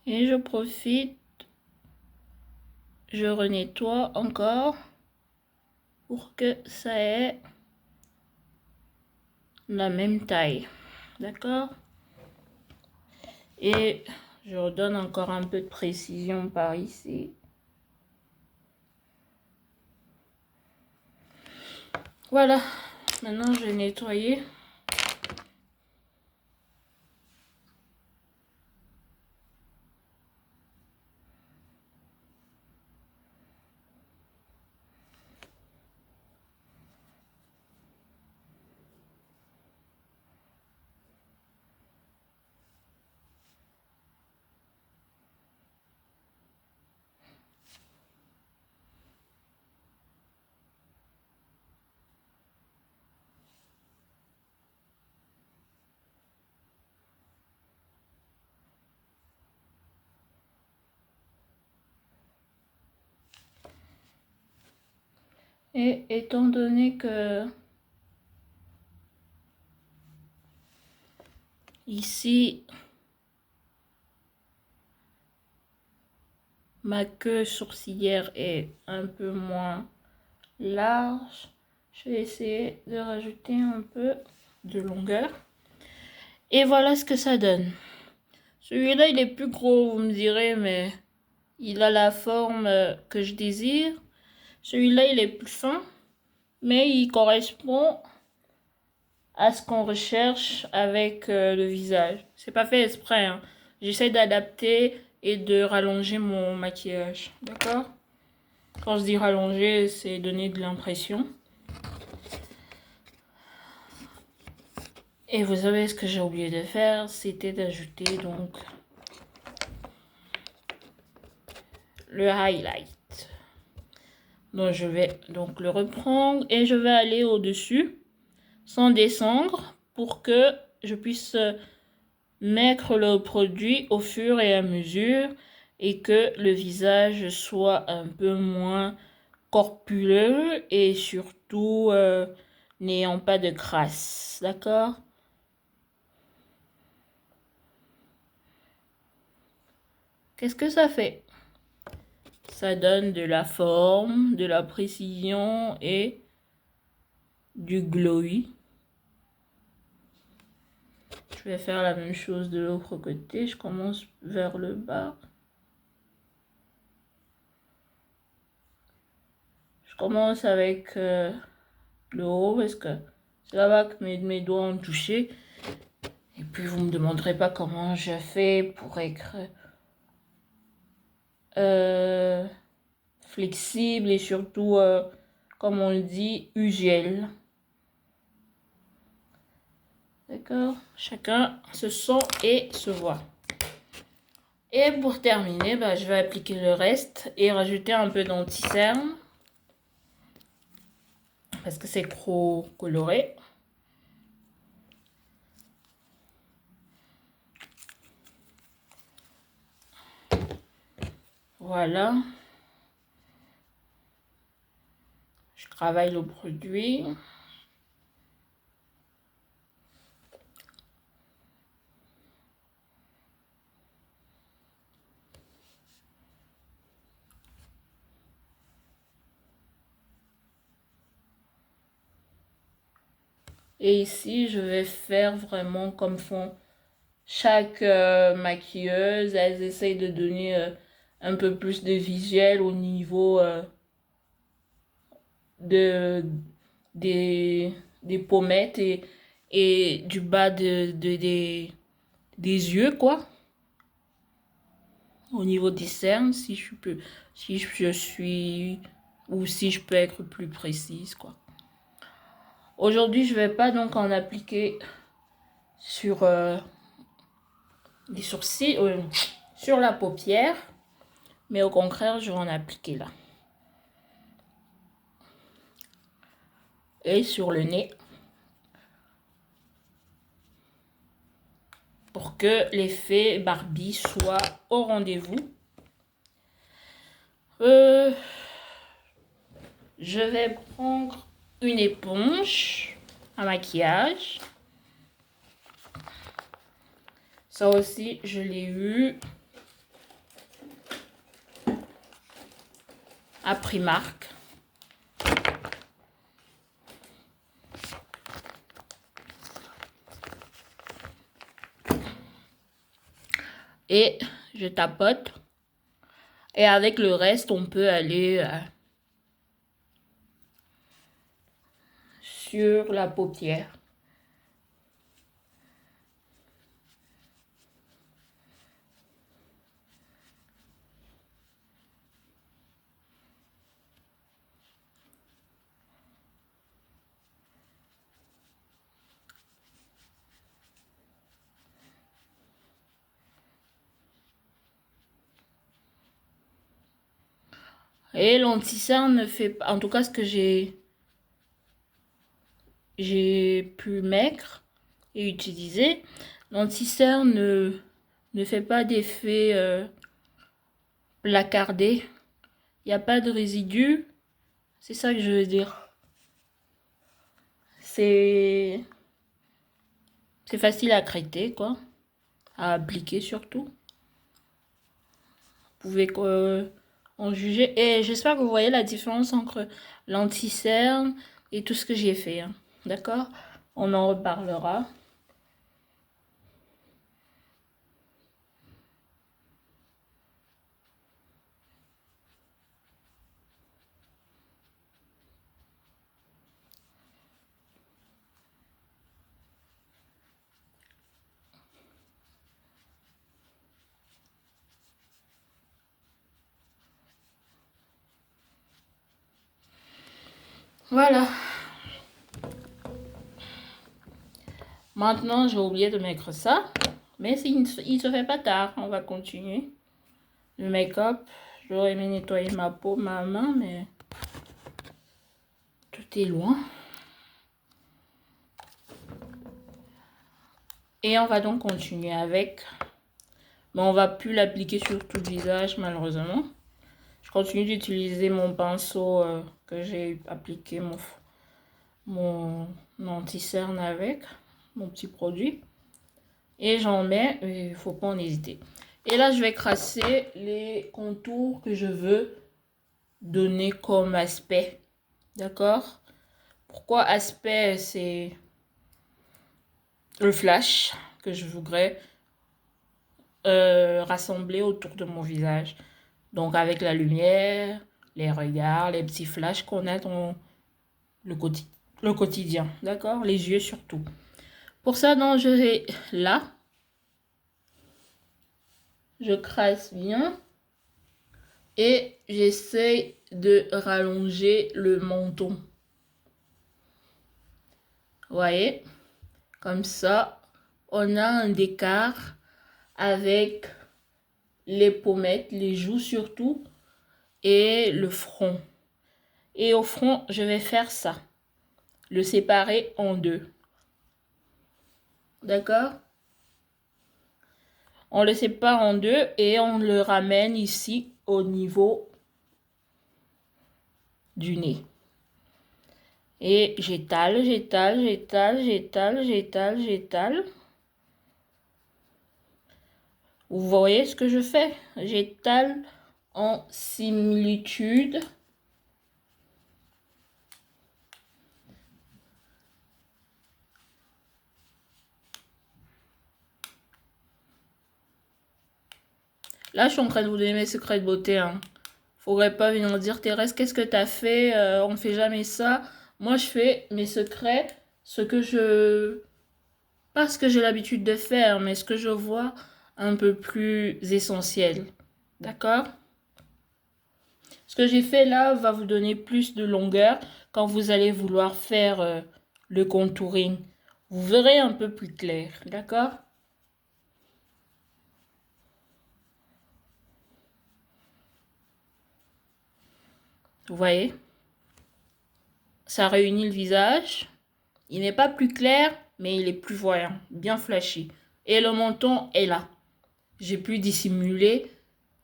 Et je profite, je renettoie encore pour que ça ait la même taille. D'accord? Et je redonne encore un peu de précision par ici. Voilà, maintenant je vais nettoyer. Et étant donné que ici, ma queue sourcilière est un peu moins large, je vais essayer de rajouter un peu de longueur. Et voilà ce que ça donne. Celui-là, il est plus gros, vous me direz, mais il a la forme que je désire. Celui-là, il est plus fin, mais il correspond à ce qu'on recherche avec le visage. C'est pas fait exprès, hein. J'essaie d'adapter et de rallonger mon maquillage, d'accord? Quand je dis rallonger, c'est donner de l'impression. Et vous savez ce que j'ai oublié de faire, c'était d'ajouter donc le highlight. Donc je vais donc le reprendre et je vais aller au-dessus sans descendre pour que je puisse mettre le produit au fur et à mesure et que le visage soit un peu moins corpuleux et surtout n'ayant pas de crasse, d'accord? Qu'est-ce que ça fait? Ça donne de la forme, de la précision et du glowy. Je vais faire la même chose de l'autre côté. Je commence vers le bas. Je commence avec le haut parce que c'est là-bas que mes doigts ont touché. Et puis vous me demanderez pas comment je fais pour être flexible et surtout, comme on le dit, usuel. D'accord? Chacun se sent et se voit. Et pour terminer, bah, je vais appliquer le reste et rajouter un peu d'anti-cerne. Parce que c'est trop coloré. Voilà. Je travaille le produit. Et ici, je vais faire vraiment comme font chaque maquilleuse. Elles essayent de donner un peu plus de visuel au niveau de, des pommettes et du bas des yeux, quoi. Au niveau des cernes, si je suis, ou si je peux être plus précise, quoi. Aujourd'hui, je vais pas donc en appliquer sur les sourcils, sur la paupière, mais au contraire, je vais en appliquer là. Et sur le nez. Pour que l'effet Barbie soit au rendez-vous. Je vais prendre une éponge à maquillage. Ça aussi, je l'ai eu à Primark. Et je tapote. Et avec le reste, on peut aller sur la paupière. Et l'anti-cerne ne fait pas, en tout cas ce que j'ai pu mettre et utiliser, l'anti-cerne ne fait pas d'effet placardé. Il n'y a pas de résidus C'est ça que je veux dire. C'est facile à crêter, quoi. À appliquer surtout. Vous pouvez en juger. Et j'espère que vous voyez la différence entre l'anti-cerne et tout ce que j'ai fait. Hein. D'accord? On en reparlera. Voilà. Maintenant, j'ai oublié de mettre ça. Mais il ne se fait pas tard. On va continuer. Le make-up. J'aurais aimé nettoyer ma peau, ma main, mais tout est loin. Et on va donc continuer avec. Mais on va plus l'appliquer sur tout le visage, malheureusement. Je continue d'utiliser mon pinceau que j'ai appliqué mon anti-cerne avec. Mon petit produit. Et j'en mets, il ne faut pas en hésiter. Et là, je vais tracer les contours que je veux donner comme aspect. D'accord? Pourquoi aspect? C'est le flash que je voudrais rassembler autour de mon visage. Donc avec la lumière, les regards, les petits flashs qu'on a dans le quotidien. D'accord? Les yeux surtout. Pour ça, donc, je vais là. Je crasse bien. Et j'essaie de rallonger le menton. Vous voyez? Comme ça, on a un écart avec les pommettes, les joues surtout, et le front. Et au front, je vais faire ça. Le séparer en deux. D'accord? On le sépare en deux et on le ramène ici au niveau du nez. Et j'étale, j'étale, j'étale, j'étale, j'étale, j'étale. Vous voyez ce que je fais? J'étale en similitude. Là, je suis en train de vous donner mes secrets de beauté. Hein. Faudrait pas venir dire, Thérèse, qu'est-ce que t'as fait? On ne fait jamais ça. Moi, je fais mes secrets, ce que je... Pas ce que j'ai l'habitude de faire, mais ce que je vois un peu plus essentiel. D'accord? Ce que j'ai fait là va vous donner plus de longueur quand vous allez vouloir faire le contouring. Vous verrez un peu plus clair. D'accord? Vous voyez? Ça réunit le visage. Il n'est pas plus clair, mais il est plus voyant, bien flashy. Et le menton est là. J'ai pu dissimuler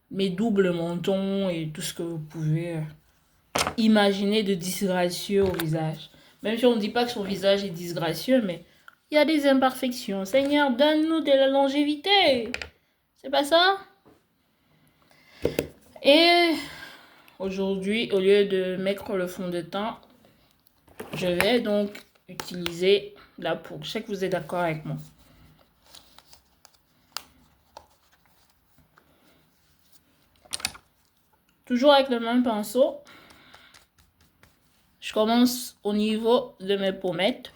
mes doubles mentons et tout ce que vous pouvez imaginer de disgracieux au visage. Même si on ne dit pas que son visage est disgracieux, mais il y a des imperfections. Seigneur, donne-nous de la longévité. C'est pas ça? Et aujourd'hui, au lieu de mettre le fond de teint, je vais donc utiliser la poudre. Je sais que vous êtes d'accord avec moi. Toujours avec le même pinceau. Je commence au niveau de mes pommettes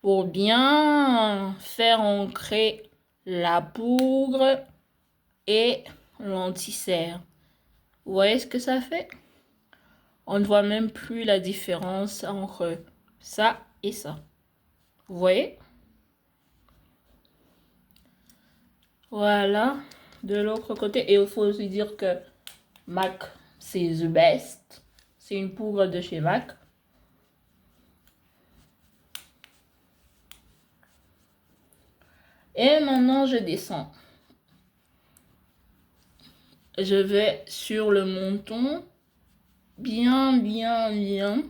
pour bien faire ancrer la poudre et l'anti-cerne. Vous voyez ce que ça fait? On ne voit même plus la différence entre ça et ça. Vous voyez? Voilà. De l'autre côté. Et il faut aussi dire que MAC, c'est the best. C'est une poudre de chez MAC. Et maintenant, je descends. Je vais sur le menton. bien, bien, bien.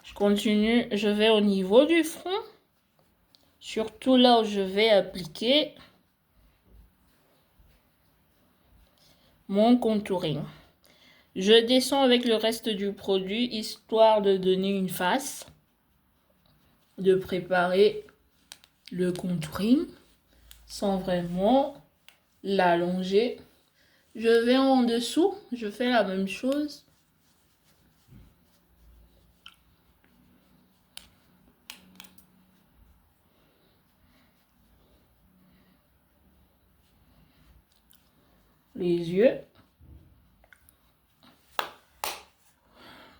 Je continue, je vais au niveau du front. Surtout là où je vais appliquer mon contouring. Je descends avec le reste du produit, histoire de donner une face, de préparer le contouring sans vraiment l'allonger. Je vais en dessous, je fais la même chose. Les yeux.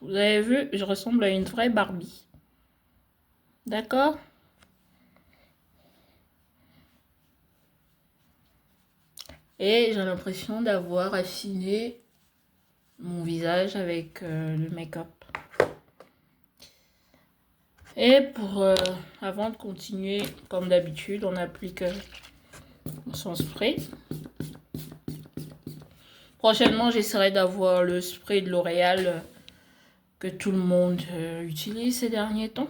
Vous avez vu, je ressemble à une vraie Barbie. D'accord? Et j'ai l'impression d'avoir affiné mon visage avec le make-up. Et avant de continuer, comme d'habitude, on applique son spray. Prochainement, j'essaierai d'avoir le spray de L'Oréal que tout le monde utilise ces derniers temps.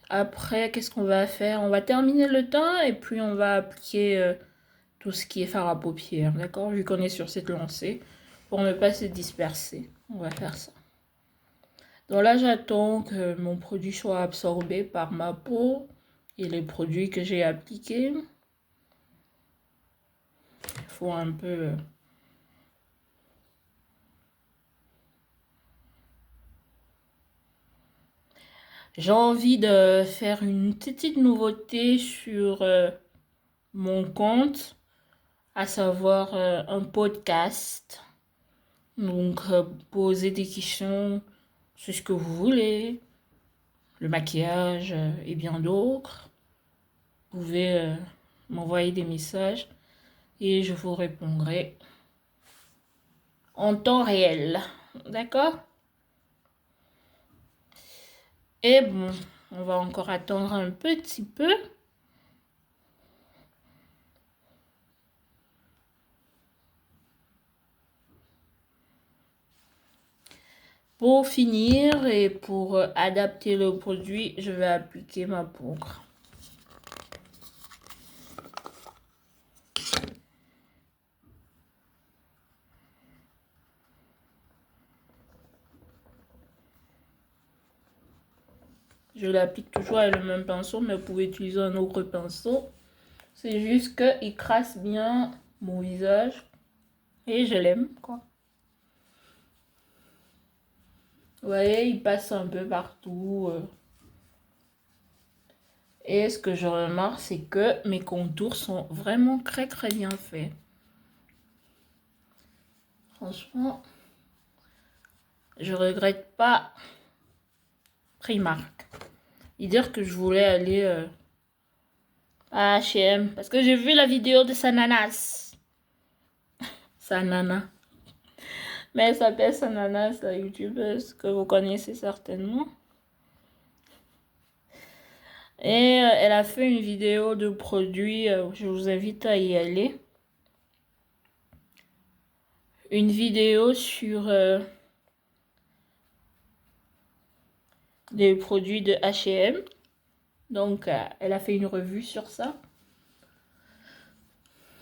Après, qu'est-ce qu'on va faire? On va terminer le teint et puis on va appliquer tout ce qui est fard à paupières, d'accord? Vu qu'on est sur cette lancée, pour ne pas se disperser, on va faire ça. Donc là, j'attends que mon produit soit absorbé par ma peau et les produits que j'ai appliqués. Il faut un peu... J'ai envie de faire une petite nouveauté sur mon compte, à savoir un podcast. Donc, poser des questions sur ce que vous voulez, le maquillage et bien d'autres. Vous pouvez m'envoyer des messages et je vous répondrai en temps réel. D'accord? Et bon, on va encore attendre un petit peu. Pour finir et pour adapter le produit, je vais appliquer ma poudre. Je l'applique toujours avec le même pinceau, mais vous pouvez utiliser un autre pinceau. C'est juste qu'il crasse bien mon visage et je l'aime, quoi. Vous voyez, il passe un peu partout. Et ce que je remarque, c'est que mes contours sont vraiment très très bien faits. Franchement, je regrette pas Primark. Et dire que je voulais aller à H&M parce que j'ai vu la vidéo de Sananas. Sanana. Mais elle s'appelle Sananas, la youtubeuse que vous connaissez certainement. Et elle a fait une vidéo de produits, je vous invite à y aller. Une vidéo sur des produits de H&M. Donc, elle a fait une revue sur ça.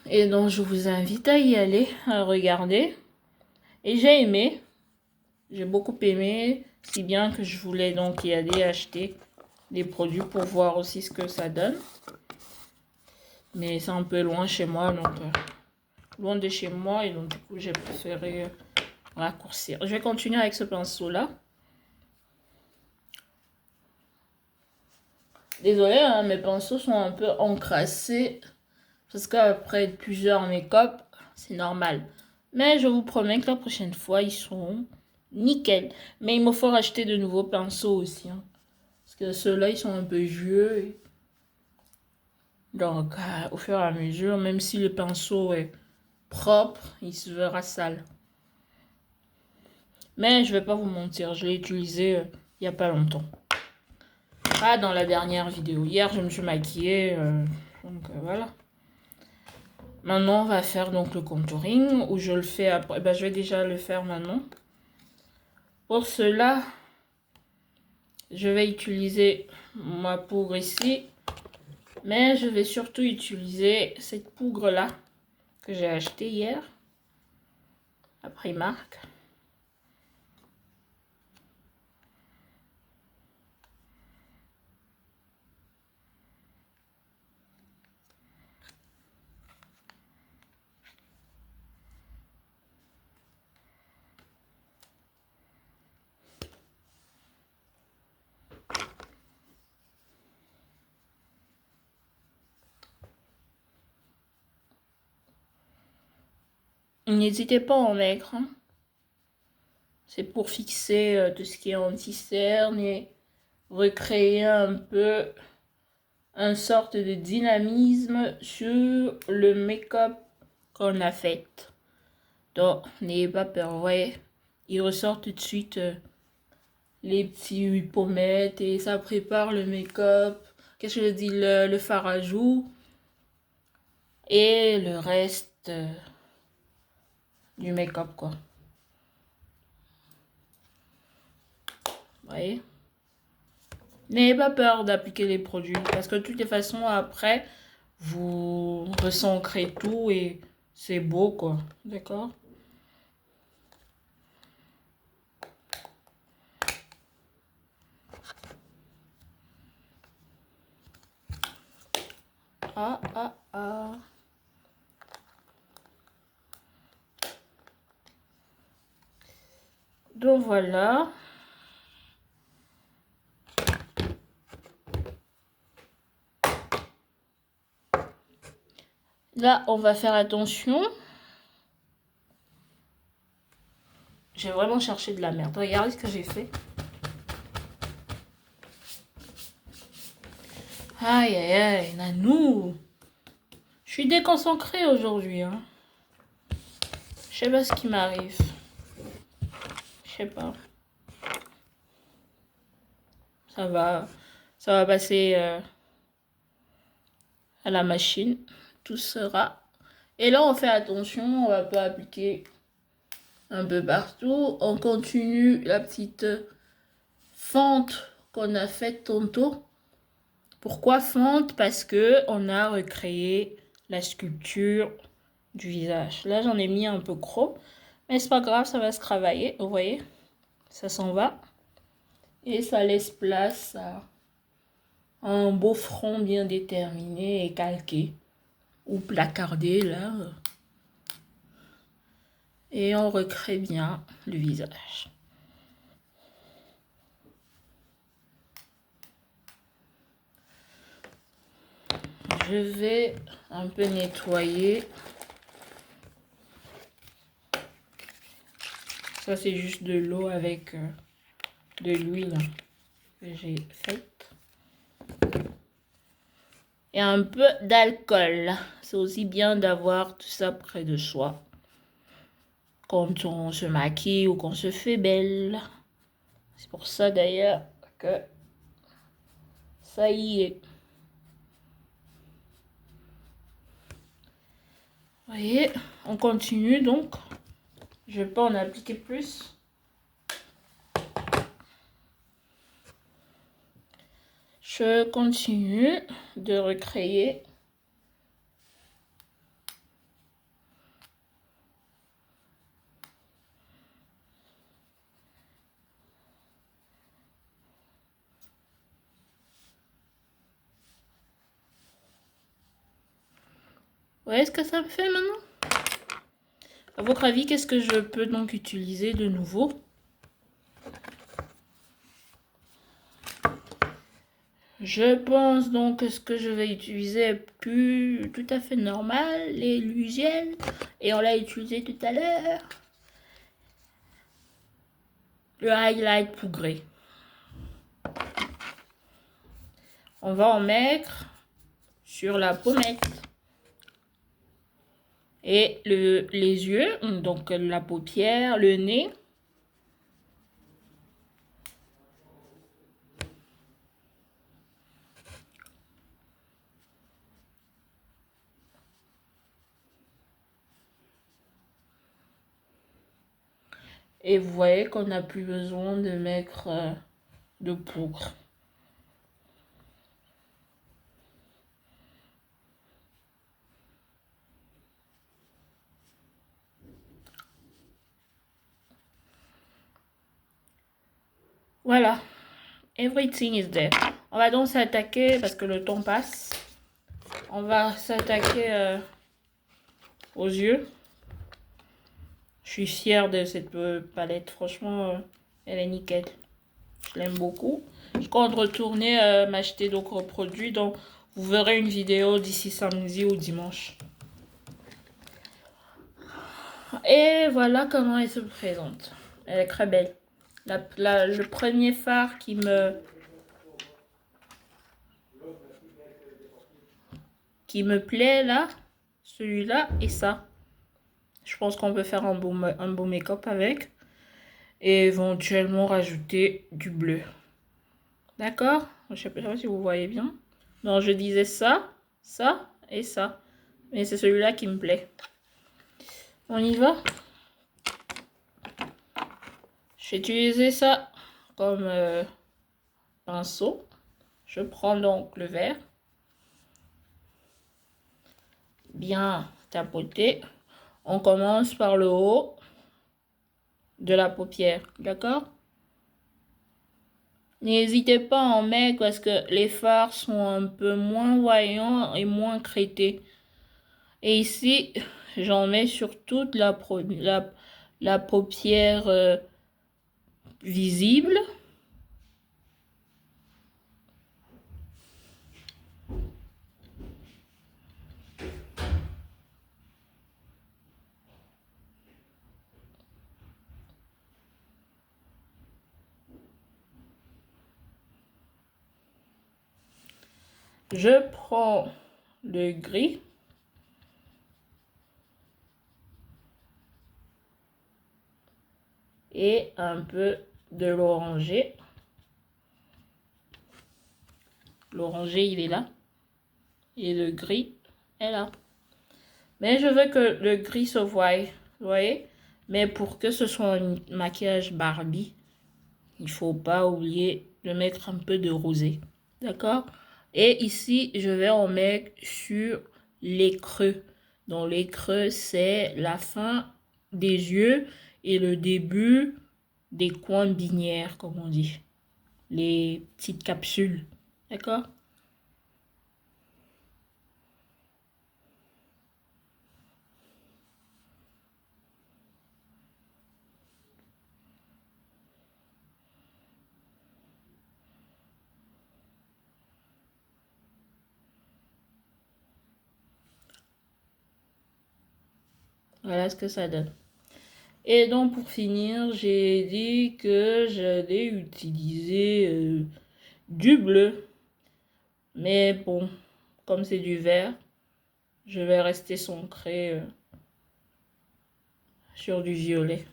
Et donc, je vous invite à y aller, à regarder. Et j'ai aimé. J'ai beaucoup aimé. Si bien que je voulais donc y aller acheter des produits pour voir aussi ce que ça donne. Mais c'est un peu loin chez moi, donc loin de chez moi. Et donc, du coup, j'ai préféré raccourcir. Je vais continuer avec ce pinceau-là. Désolée, hein, mes pinceaux sont un peu encrassés. Parce qu'après plusieurs make-up, c'est normal. Mais je vous promets que la prochaine fois, ils seront nickel. Mais il me faut racheter de nouveaux pinceaux aussi. Hein. Parce que ceux-là, ils sont un peu vieux. Donc, au fur et à mesure, même si le pinceau est propre, il se verra sale. Mais je vais pas vous mentir, je l'ai utilisé il n'y a pas longtemps. Pas dans la dernière vidéo. Hier, je me suis maquillée. Donc, voilà. Maintenant, on va faire donc le contouring, ou je le fais après. Ben, je vais déjà le faire maintenant. Pour cela, je vais utiliser ma poudre ici. Mais je vais surtout utiliser cette poudre-là que j'ai achetée hier à Primark. N'hésitez pas à en mettre. Hein. C'est pour fixer tout ce qui est anti-cerne et recréer un peu une sorte de dynamisme sur le make-up qu'on a fait. Donc, n'ayez pas peur, vous voyez. Il ressort tout de suite les petits pommettes et ça prépare le make-up. Qu'est-ce que je dis? Le fard à joues et le reste du make-up, quoi. Vous voyez? N'ayez pas peur d'appliquer les produits parce que de toutes les façons, après, vous recentrez tout et c'est beau, quoi. D'accord? Ah, ah, ah. Donc voilà. Là, on va faire attention. J'ai vraiment cherché de la merde. Regardez ce que j'ai fait. Aïe, aïe, aïe, Nanou. Je suis déconcentrée aujourd'hui. Hein. Je sais pas ce qui m'arrive. Je sais pas. Ça va passer à la machine. Tout sera. Et là, on fait attention. On va pas appliquer un peu partout. On continue la petite fente qu'on a faite tantôt. Pourquoi fente? Parce que on a recréé la sculpture du visage. Là, j'en ai mis un peu gros. Mais c'est pas grave, ça va se travailler. Vous voyez? Ça s'en va. Et ça laisse place à un beau front bien déterminé et calqué. Ou placardé, là. Et on recrée bien le visage. Je vais un peu nettoyer. Ça, c'est juste de l'eau avec de l'huile que j'ai faite. Et un peu d'alcool. C'est aussi bien d'avoir tout ça près de soi. Quand on se maquille ou qu'on se fait belle. C'est pour ça d'ailleurs que ça y est. Vous voyez, on continue donc. Je vais pas en appliquer plus. Je continue de recréer. Vous voyez ce que ça me fait maintenant? À votre avis, qu'est-ce que je peux donc utiliser de nouveau? Je pense donc que ce que je vais utiliser est plus tout à fait normal et l'usuel. Et on l'a utilisé tout à l'heure. Le highlight poudré. On va en mettre sur la pommette. Et les yeux, donc la paupière, le nez. Et vous voyez qu'on n'a plus besoin de mettre de poudre. Voilà, everything is there. On va donc s'attaquer, parce que le temps passe, on va s'attaquer aux yeux. Je suis fière de cette palette, franchement, elle est nickel. Je l'aime beaucoup. Je compte retourner m'acheter d'autres produits, donc vous verrez une vidéo d'ici samedi ou dimanche. Et voilà comment elle se présente. Elle est très belle. Le premier fard qui me plaît là, celui-là et ça. Je pense qu'on peut faire un beau make-up avec. Et éventuellement rajouter du bleu. D'accord? Je sais pas si vous voyez bien. Non, je disais ça, ça et ça. Mais c'est celui-là qui me plaît. On y va? J'ai utilisé ça comme pinceau. Je prends donc le vert. Bien tapoter. On commence par le haut de la paupière. D'accord? N'hésitez pas à en mettre parce que les fards sont un peu moins voyants et moins crétés. Et ici, j'en mets sur toute la paupière visible. Je prends le gris. Et un peu de l'oranger. L'oranger, il est là. Et le gris est là. Mais je veux que le gris se voie. Vous voyez? Mais pour que ce soit un maquillage Barbie, il ne faut pas oublier de mettre un peu de rosé. D'accord? Et ici, je vais en mettre sur les creux. Donc, les creux, c'est la fin des yeux et le début des coins binières, comme on dit. Les petites capsules. D'accord? Voilà ce que ça donne. Et donc, pour finir, j'ai dit que j'allais utiliser du bleu. Mais bon, comme c'est du vert, je vais rester centré sur du violet.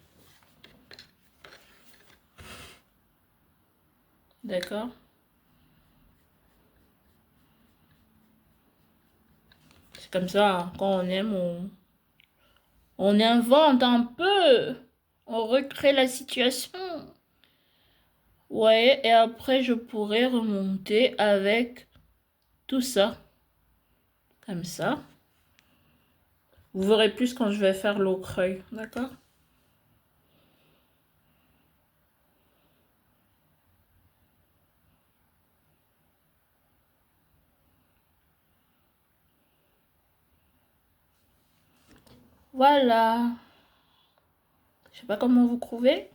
D'accord? C'est comme ça, hein, quand on aime, on invente un peu. On recrée la situation. Ouais, et après, je pourrais remonter avec tout ça. Comme ça. Vous verrez plus quand je vais faire l'eau creuille. D'accord? Voilà. Je sais pas comment vous trouvez.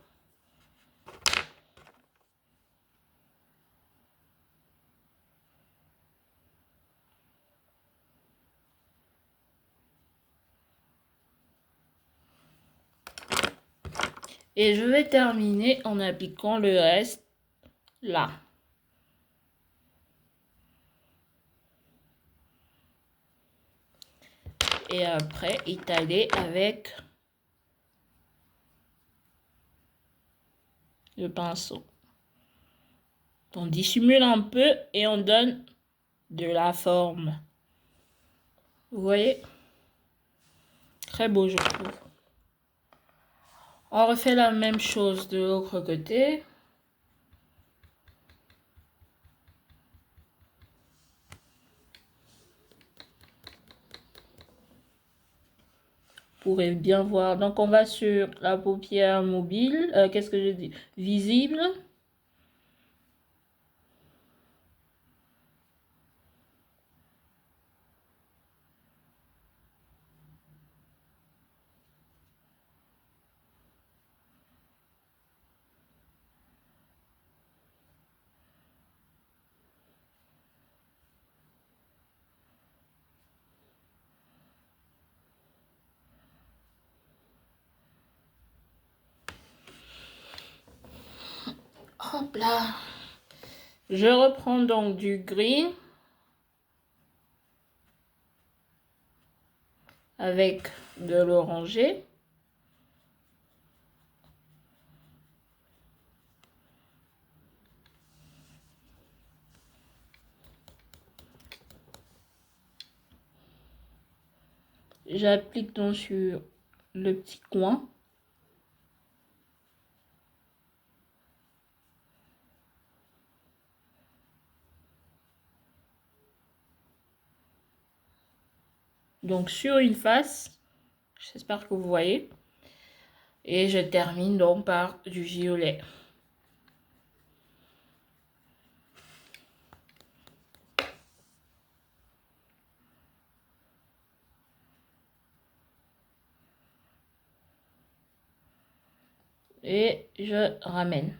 Et je vais terminer en appliquant le reste là. Et après, étaler avec le pinceau. On dissimule un peu et on donne de la forme. Vous voyez? Très beau, je trouve. On refait la même chose de l'autre côté. Vous pourrez bien voir. Donc, on va sur la paupière mobile. Qu'est-ce que je dis? Visible. Hop là. Je reprends donc du gris avec de l'orangé. J'applique donc sur le petit coin. Donc sur une face, j'espère que vous voyez. Et je termine donc par du violet. Et je ramène.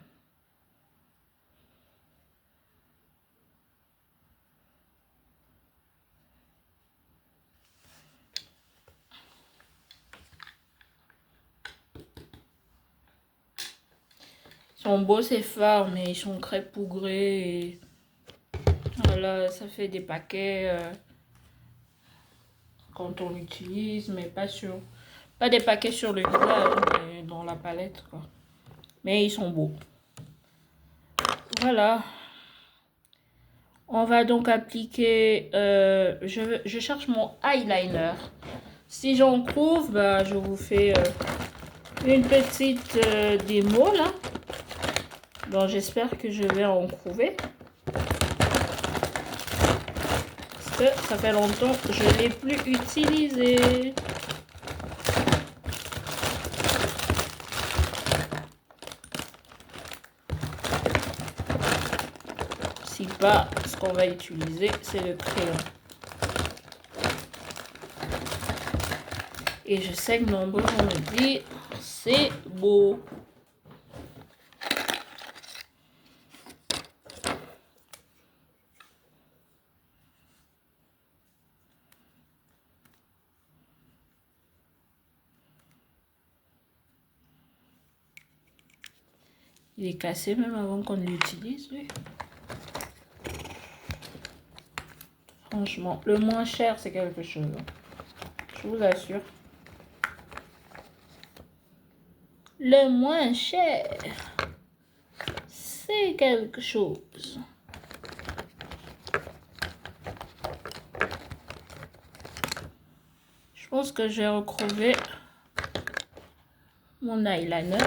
Ils sont beaux ces fards, mais ils sont très pougrés. Et voilà, ça fait des paquets quand on l'utilise, mais pas des paquets sur le visage, mais dans la palette, quoi. Mais ils sont beaux. Voilà. On va donc appliquer... je cherche mon eyeliner. Si j'en trouve, bah, je vous fais une petite démo, là. Bon, j'espère que je vais en trouver. Parce que ça fait longtemps que je ne l'ai plus utilisé. Si pas, ce qu'on va utiliser, c'est le crayon. Et je sais que nombreux vont me dire, c'est beau. Il est cassé même avant qu'on l'utilise, lui. Franchement, le moins cher, c'est quelque chose. Je vous assure. Le moins cher, c'est quelque chose. Je pense que j'ai retrouvé mon eyeliner.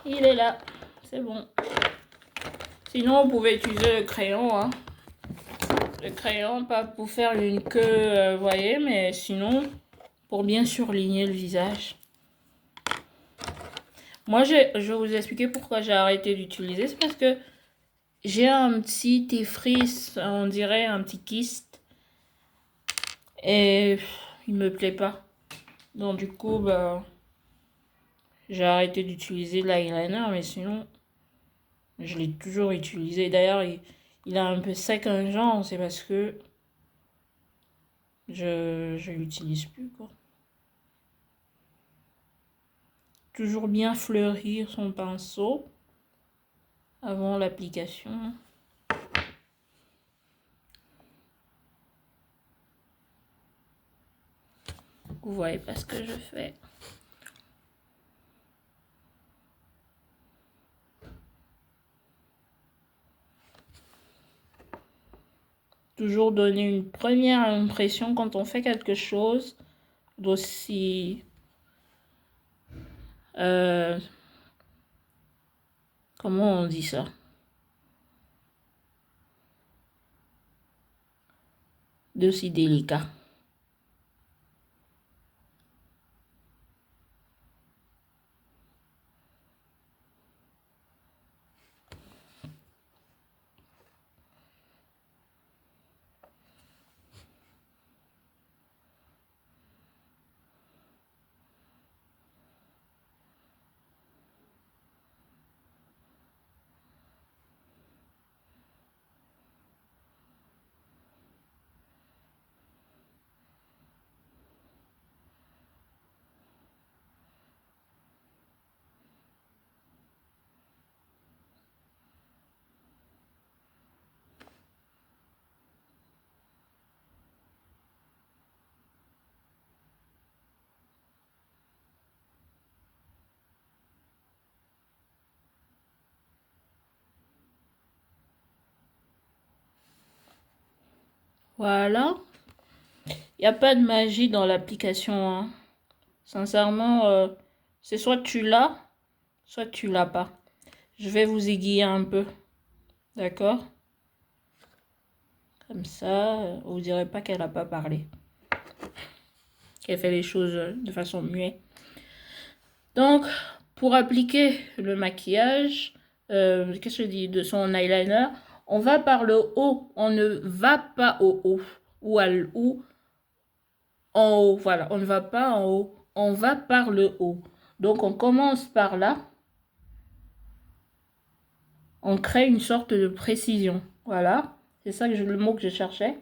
Il est là, c'est bon. Sinon, vous pouvez utiliser le crayon. Hein. Le crayon, pas pour faire une queue, vous voyez, mais sinon, pour bien surligner le visage. Moi, je vais vous expliquer pourquoi j'ai arrêté d'utiliser. C'est parce que j'ai un petit effrise, on dirait un petit kyste. Et il me plaît pas. Donc du coup, bah, j'ai arrêté d'utiliser l'eyeliner, mais sinon, je l'ai toujours utilisé. D'ailleurs, il a un peu sec un genre, c'est parce que je l'utilise plus, quoi. Toujours bien fleurir son pinceau avant l'application. Vous voyez pas ce que je fais. Toujours donner une première impression quand on fait quelque chose d'aussi comment on dit ça? D'aussi délicat. Voilà. Il n'y a pas de magie dans l'application, hein. Sincèrement, c'est soit tu l'as, soit tu l'as pas. Je vais vous aiguiller un peu. D'accord? Comme ça, vous ne direz pas qu'elle n'a pas parlé. Qu'elle fait les choses de façon muette. Donc, pour appliquer le maquillage, qu'est-ce que je dis, de son eyeliner, on va par le haut. On ne va pas au haut. Ou en haut. Voilà, on ne va pas en haut. On va par le haut. Donc, on commence par là. On crée une sorte de précision. Voilà, c'est ça le mot que je cherchais.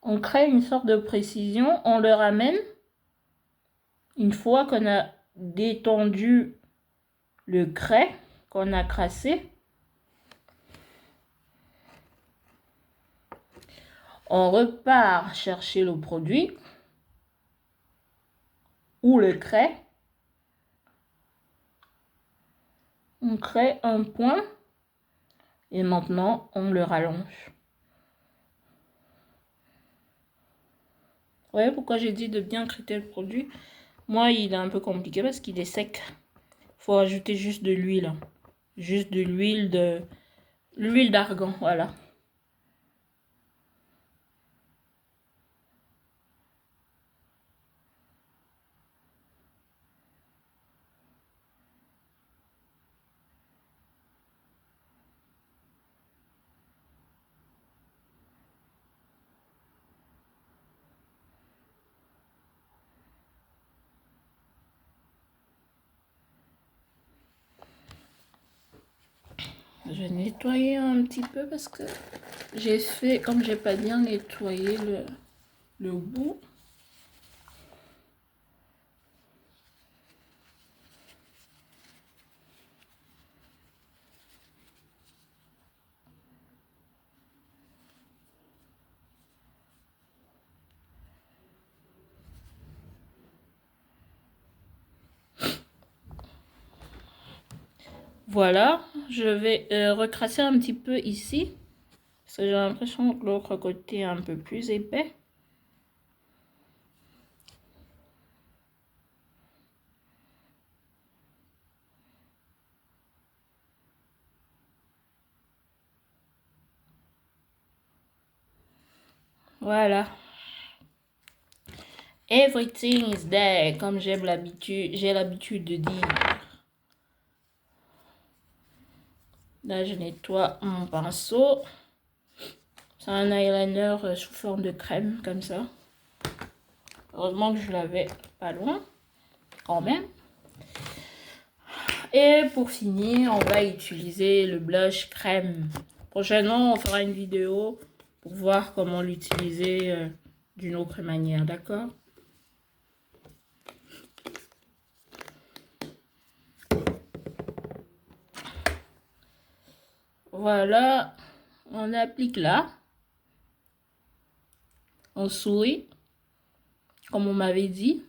On crée une sorte de précision, on le ramène. Une fois qu'on a détendu le craie, qu'on a crassé, on repart chercher le produit ou le craie. On crée un point et maintenant on le rallonge. Vous voyez pourquoi j'ai dit de bien traiter le produit? Moi, il est un peu compliqué parce qu'il est sec. Il faut ajouter juste de l'huile. Juste de l'huile d'argan, voilà. Je vais nettoyer un petit peu parce que j'ai fait, comme j'ai pas bien nettoyé le bout. Voilà, je vais recrasser un petit peu ici. Parce que j'ai l'impression que l'autre côté est un peu plus épais. Voilà. Everything is there, comme j'ai l'habitude de dire. Là, je nettoie mon pinceau. C'est un eyeliner sous forme de crème, comme ça. Heureusement que je l'avais pas loin, quand même. Et pour finir, on va utiliser le blush crème. Prochainement, on fera une vidéo pour voir comment l'utiliser d'une autre manière, d'accord? Voilà, on applique là. On sourit, comme on m'avait dit.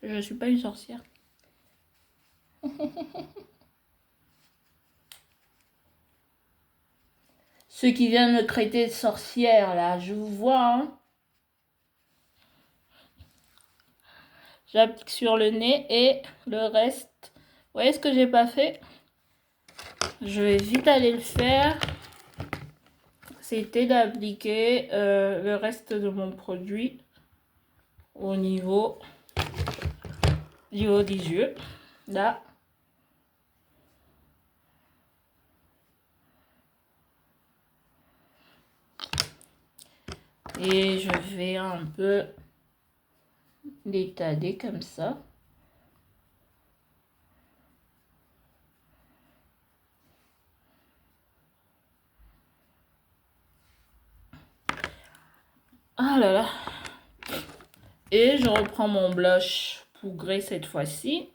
Je suis pas une sorcière. Ceux qui viennent me traiter de sorcière, là, je vous vois, hein. J'applique sur le nez et le reste. Vous voyez ce que j'ai pas fait? Je vais vite aller le faire. C'était d'appliquer le reste de mon produit au niveau des yeux. Là. Et je vais un peu l'étaler comme ça. Ah là là. Et je reprends mon blush pougré cette fois-ci.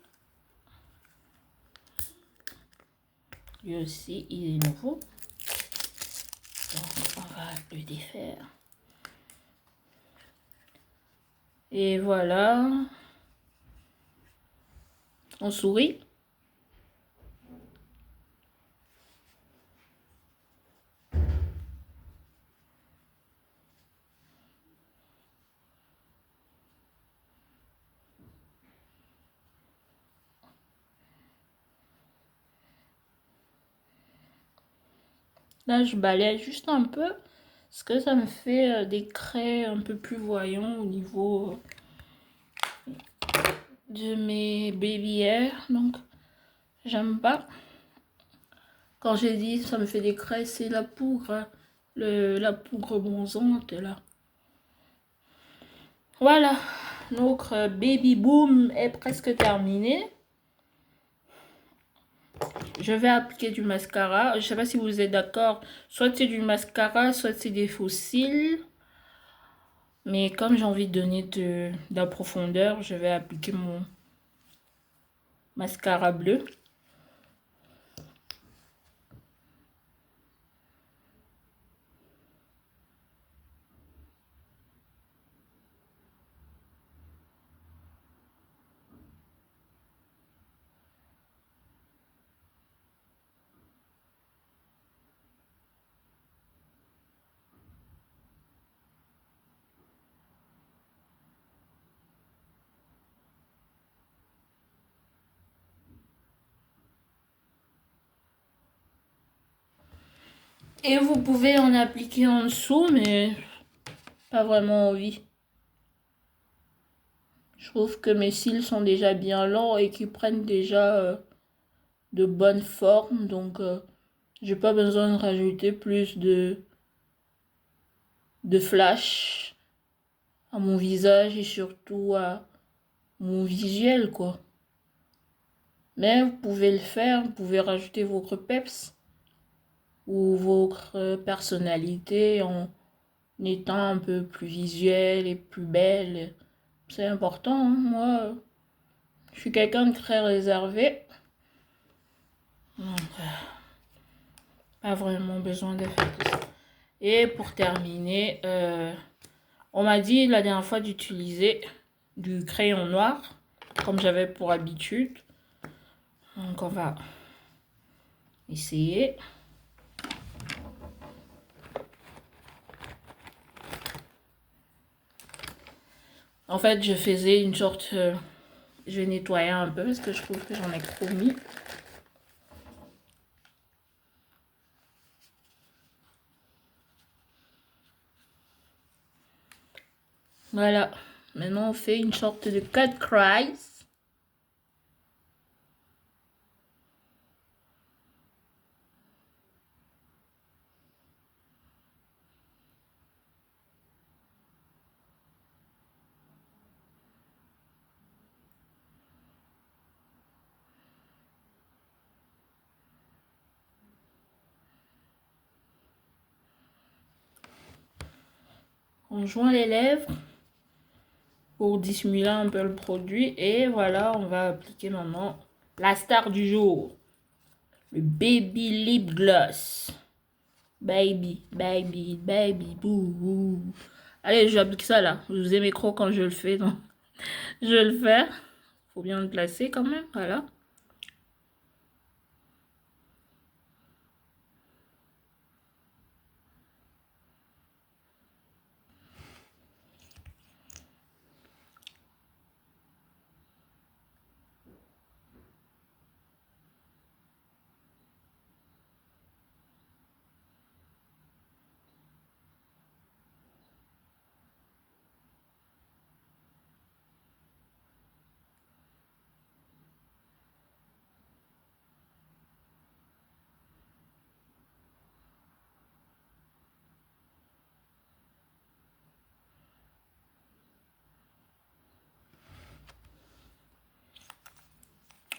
Lui aussi, il est nouveau. Donc, on va le défaire. Et voilà. On sourit. Là, je balaye juste un peu. Parce que ça me fait des traits un peu plus voyants au niveau de mes baby hair. Donc, j'aime pas. Quand j'ai dit ça me fait des craies, c'est la poudre. Hein. La poudre bronzante là. Voilà. Notre baby boom est presque terminé. Je vais appliquer du mascara. Je sais pas si vous êtes d'accord. Soit c'est du mascara, soit c'est des faux cils. Mais comme j'ai envie de donner de la profondeur, je vais appliquer mon mascara bleu. Et vous pouvez en appliquer en dessous, mais pas vraiment envie. Je trouve que mes cils sont déjà bien longs et qu'ils prennent déjà de bonnes formes. Donc, j'ai pas besoin de rajouter plus de flash à mon visage et surtout à mon visuel, quoi. Mais vous pouvez le faire, vous pouvez rajouter votre peps ou votre personnalité en étant un peu plus visuelle et plus belle. C'est important, hein. Moi, je suis quelqu'un de très réservé. Donc, pas vraiment besoin de faire tout ça. Et pour terminer, on m'a dit la dernière fois d'utiliser du crayon noir, comme j'avais pour habitude. Donc on va essayer. En fait, je faisais une sorte... je vais nettoyer un peu parce que je trouve que j'en ai trop mis. Voilà. Maintenant, on fait une sorte de cut crease. On joint les lèvres pour dissimuler un peu le produit. Et voilà, on va appliquer maintenant la star du jour. Le Baby Lip Gloss. Baby, baby, baby, bouh. Allez, j'applique ça là. Vous aimez trop quand je le fais, donc je vais le faire. Faut bien le placer quand même, voilà.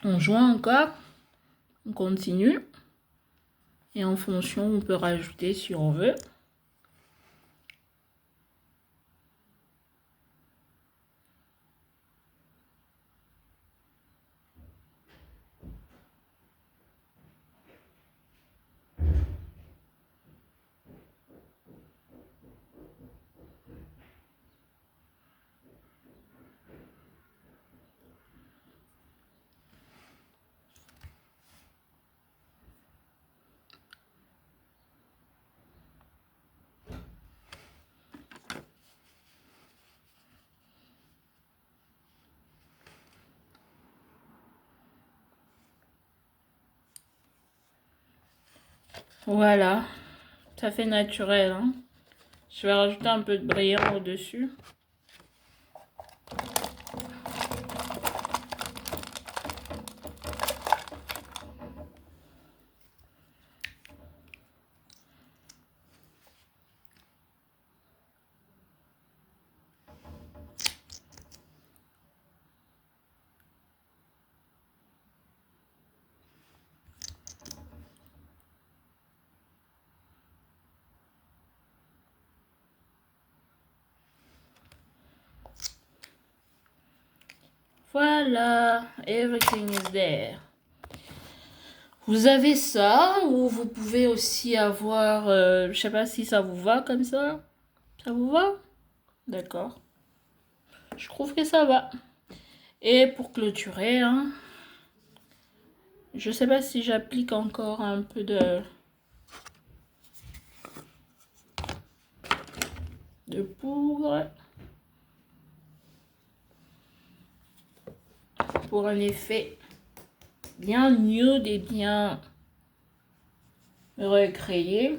On joint encore, on continue. Et en fonction, on peut rajouter si on veut. Voilà, ça fait naturel, hein. Je vais rajouter un peu de brillant au-dessus. Voilà, everything is there. Vous avez ça, ou vous pouvez aussi avoir, je sais pas si ça vous va comme ça. Ça vous va? D'accord. Je trouve que ça va. Et pour clôturer, hein, je sais pas si j'applique encore un peu de poudre pour un effet bien nude et bien recréé.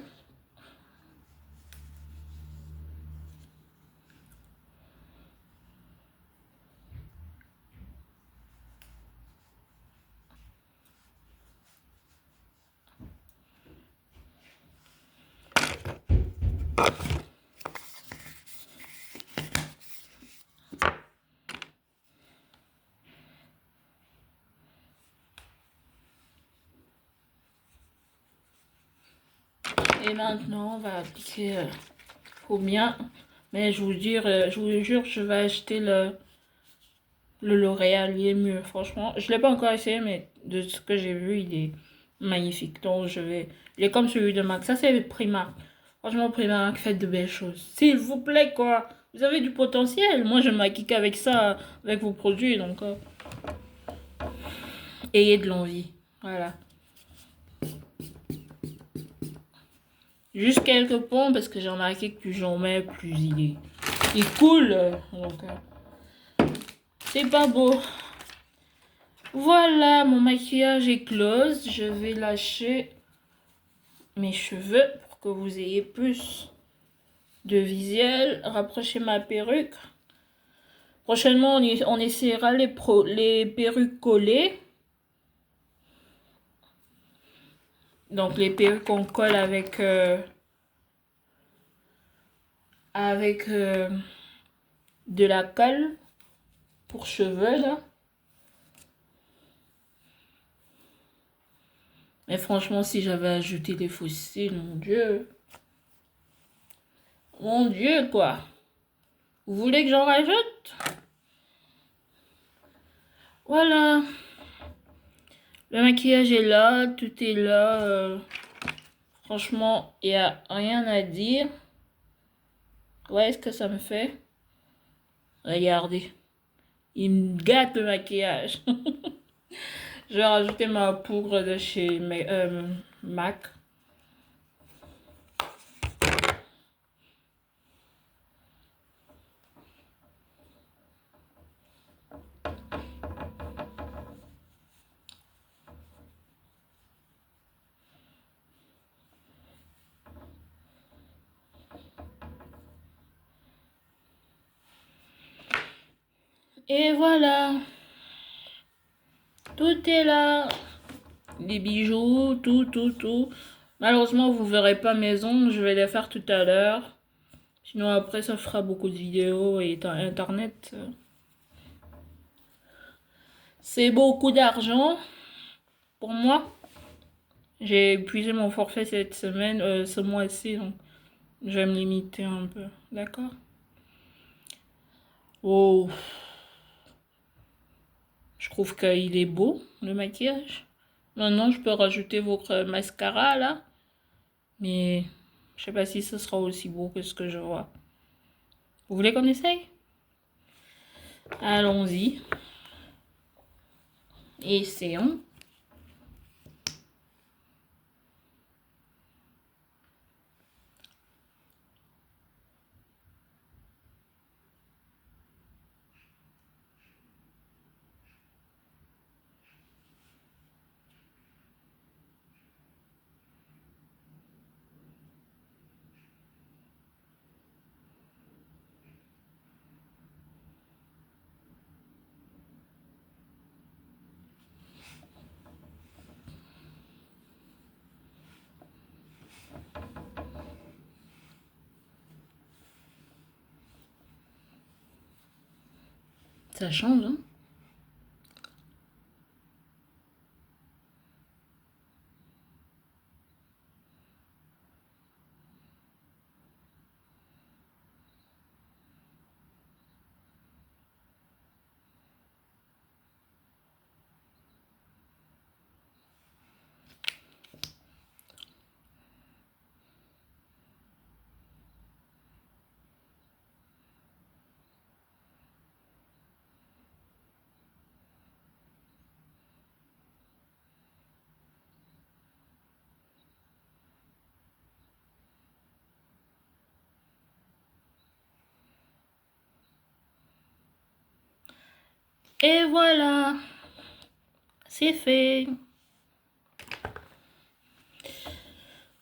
Et maintenant, on va appliquer au mien. Mais je vous jure, je vais acheter le L'Oréal. Il est mieux, franchement. Je ne l'ai pas encore essayé, mais de ce que j'ai vu, il est magnifique. Donc, il est comme celui de MAC. Ça, c'est Primark. Franchement, Primark, faites de belles choses. S'il vous plaît, quoi. Vous avez du potentiel. Moi, je me maquille qu'avec ça, avec vos produits. Donc, ayez de l'envie. Voilà. Juste quelques points parce que j'ai remarqué que plus j'en mets, plus il coule. Donc, c'est pas beau. Voilà, mon maquillage est close. Je vais lâcher mes cheveux pour que vous ayez plus de visuel. Rapprocher ma perruque. Prochainement, on essaiera les perruques collées. Donc, les perruques qu'on colle avec de la colle pour cheveux, là. Mais franchement, si j'avais ajouté des fossiles, mon Dieu. Mon Dieu, quoi. Vous voulez que j'en rajoute? Voilà. Le maquillage est là, tout est là. Franchement, il n'y a rien à dire. Vous voyez ce que ça me fait? Regardez. Il me gâte le maquillage. Je vais rajouter ma poudre de chez MAC. Et voilà. Tout est là. Les bijoux, tout. Malheureusement, vous verrez pas mes ongles. Je vais les faire tout à l'heure. Sinon, après, ça fera beaucoup de vidéos et Internet. C'est beaucoup d'argent pour moi. J'ai épuisé mon forfait cette semaine, ce mois-ci, donc je vais me limiter un peu. D'accord? Oh, je trouve qu'il est beau, le maquillage. Maintenant, je peux rajouter votre mascara là. Mais je sais pas si ce sera aussi beau que ce que je vois. Vous voulez qu'on essaye? Allons-y. Essayons. Ça change, hein? Et voilà, c'est fait.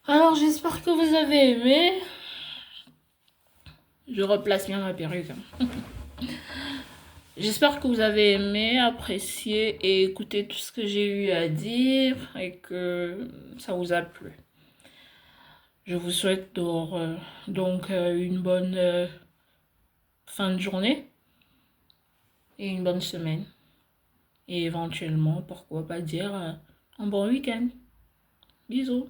Alors, j'espère que vous avez aimé. Je replace bien ma perruque. J'espère que vous avez aimé, apprécié et écouté tout ce que j'ai eu à dire et que ça vous a plu. Je vous souhaite donc une bonne fin de journée et une bonne semaine. Et éventuellement, pourquoi pas dire un bon week-end. Bisous.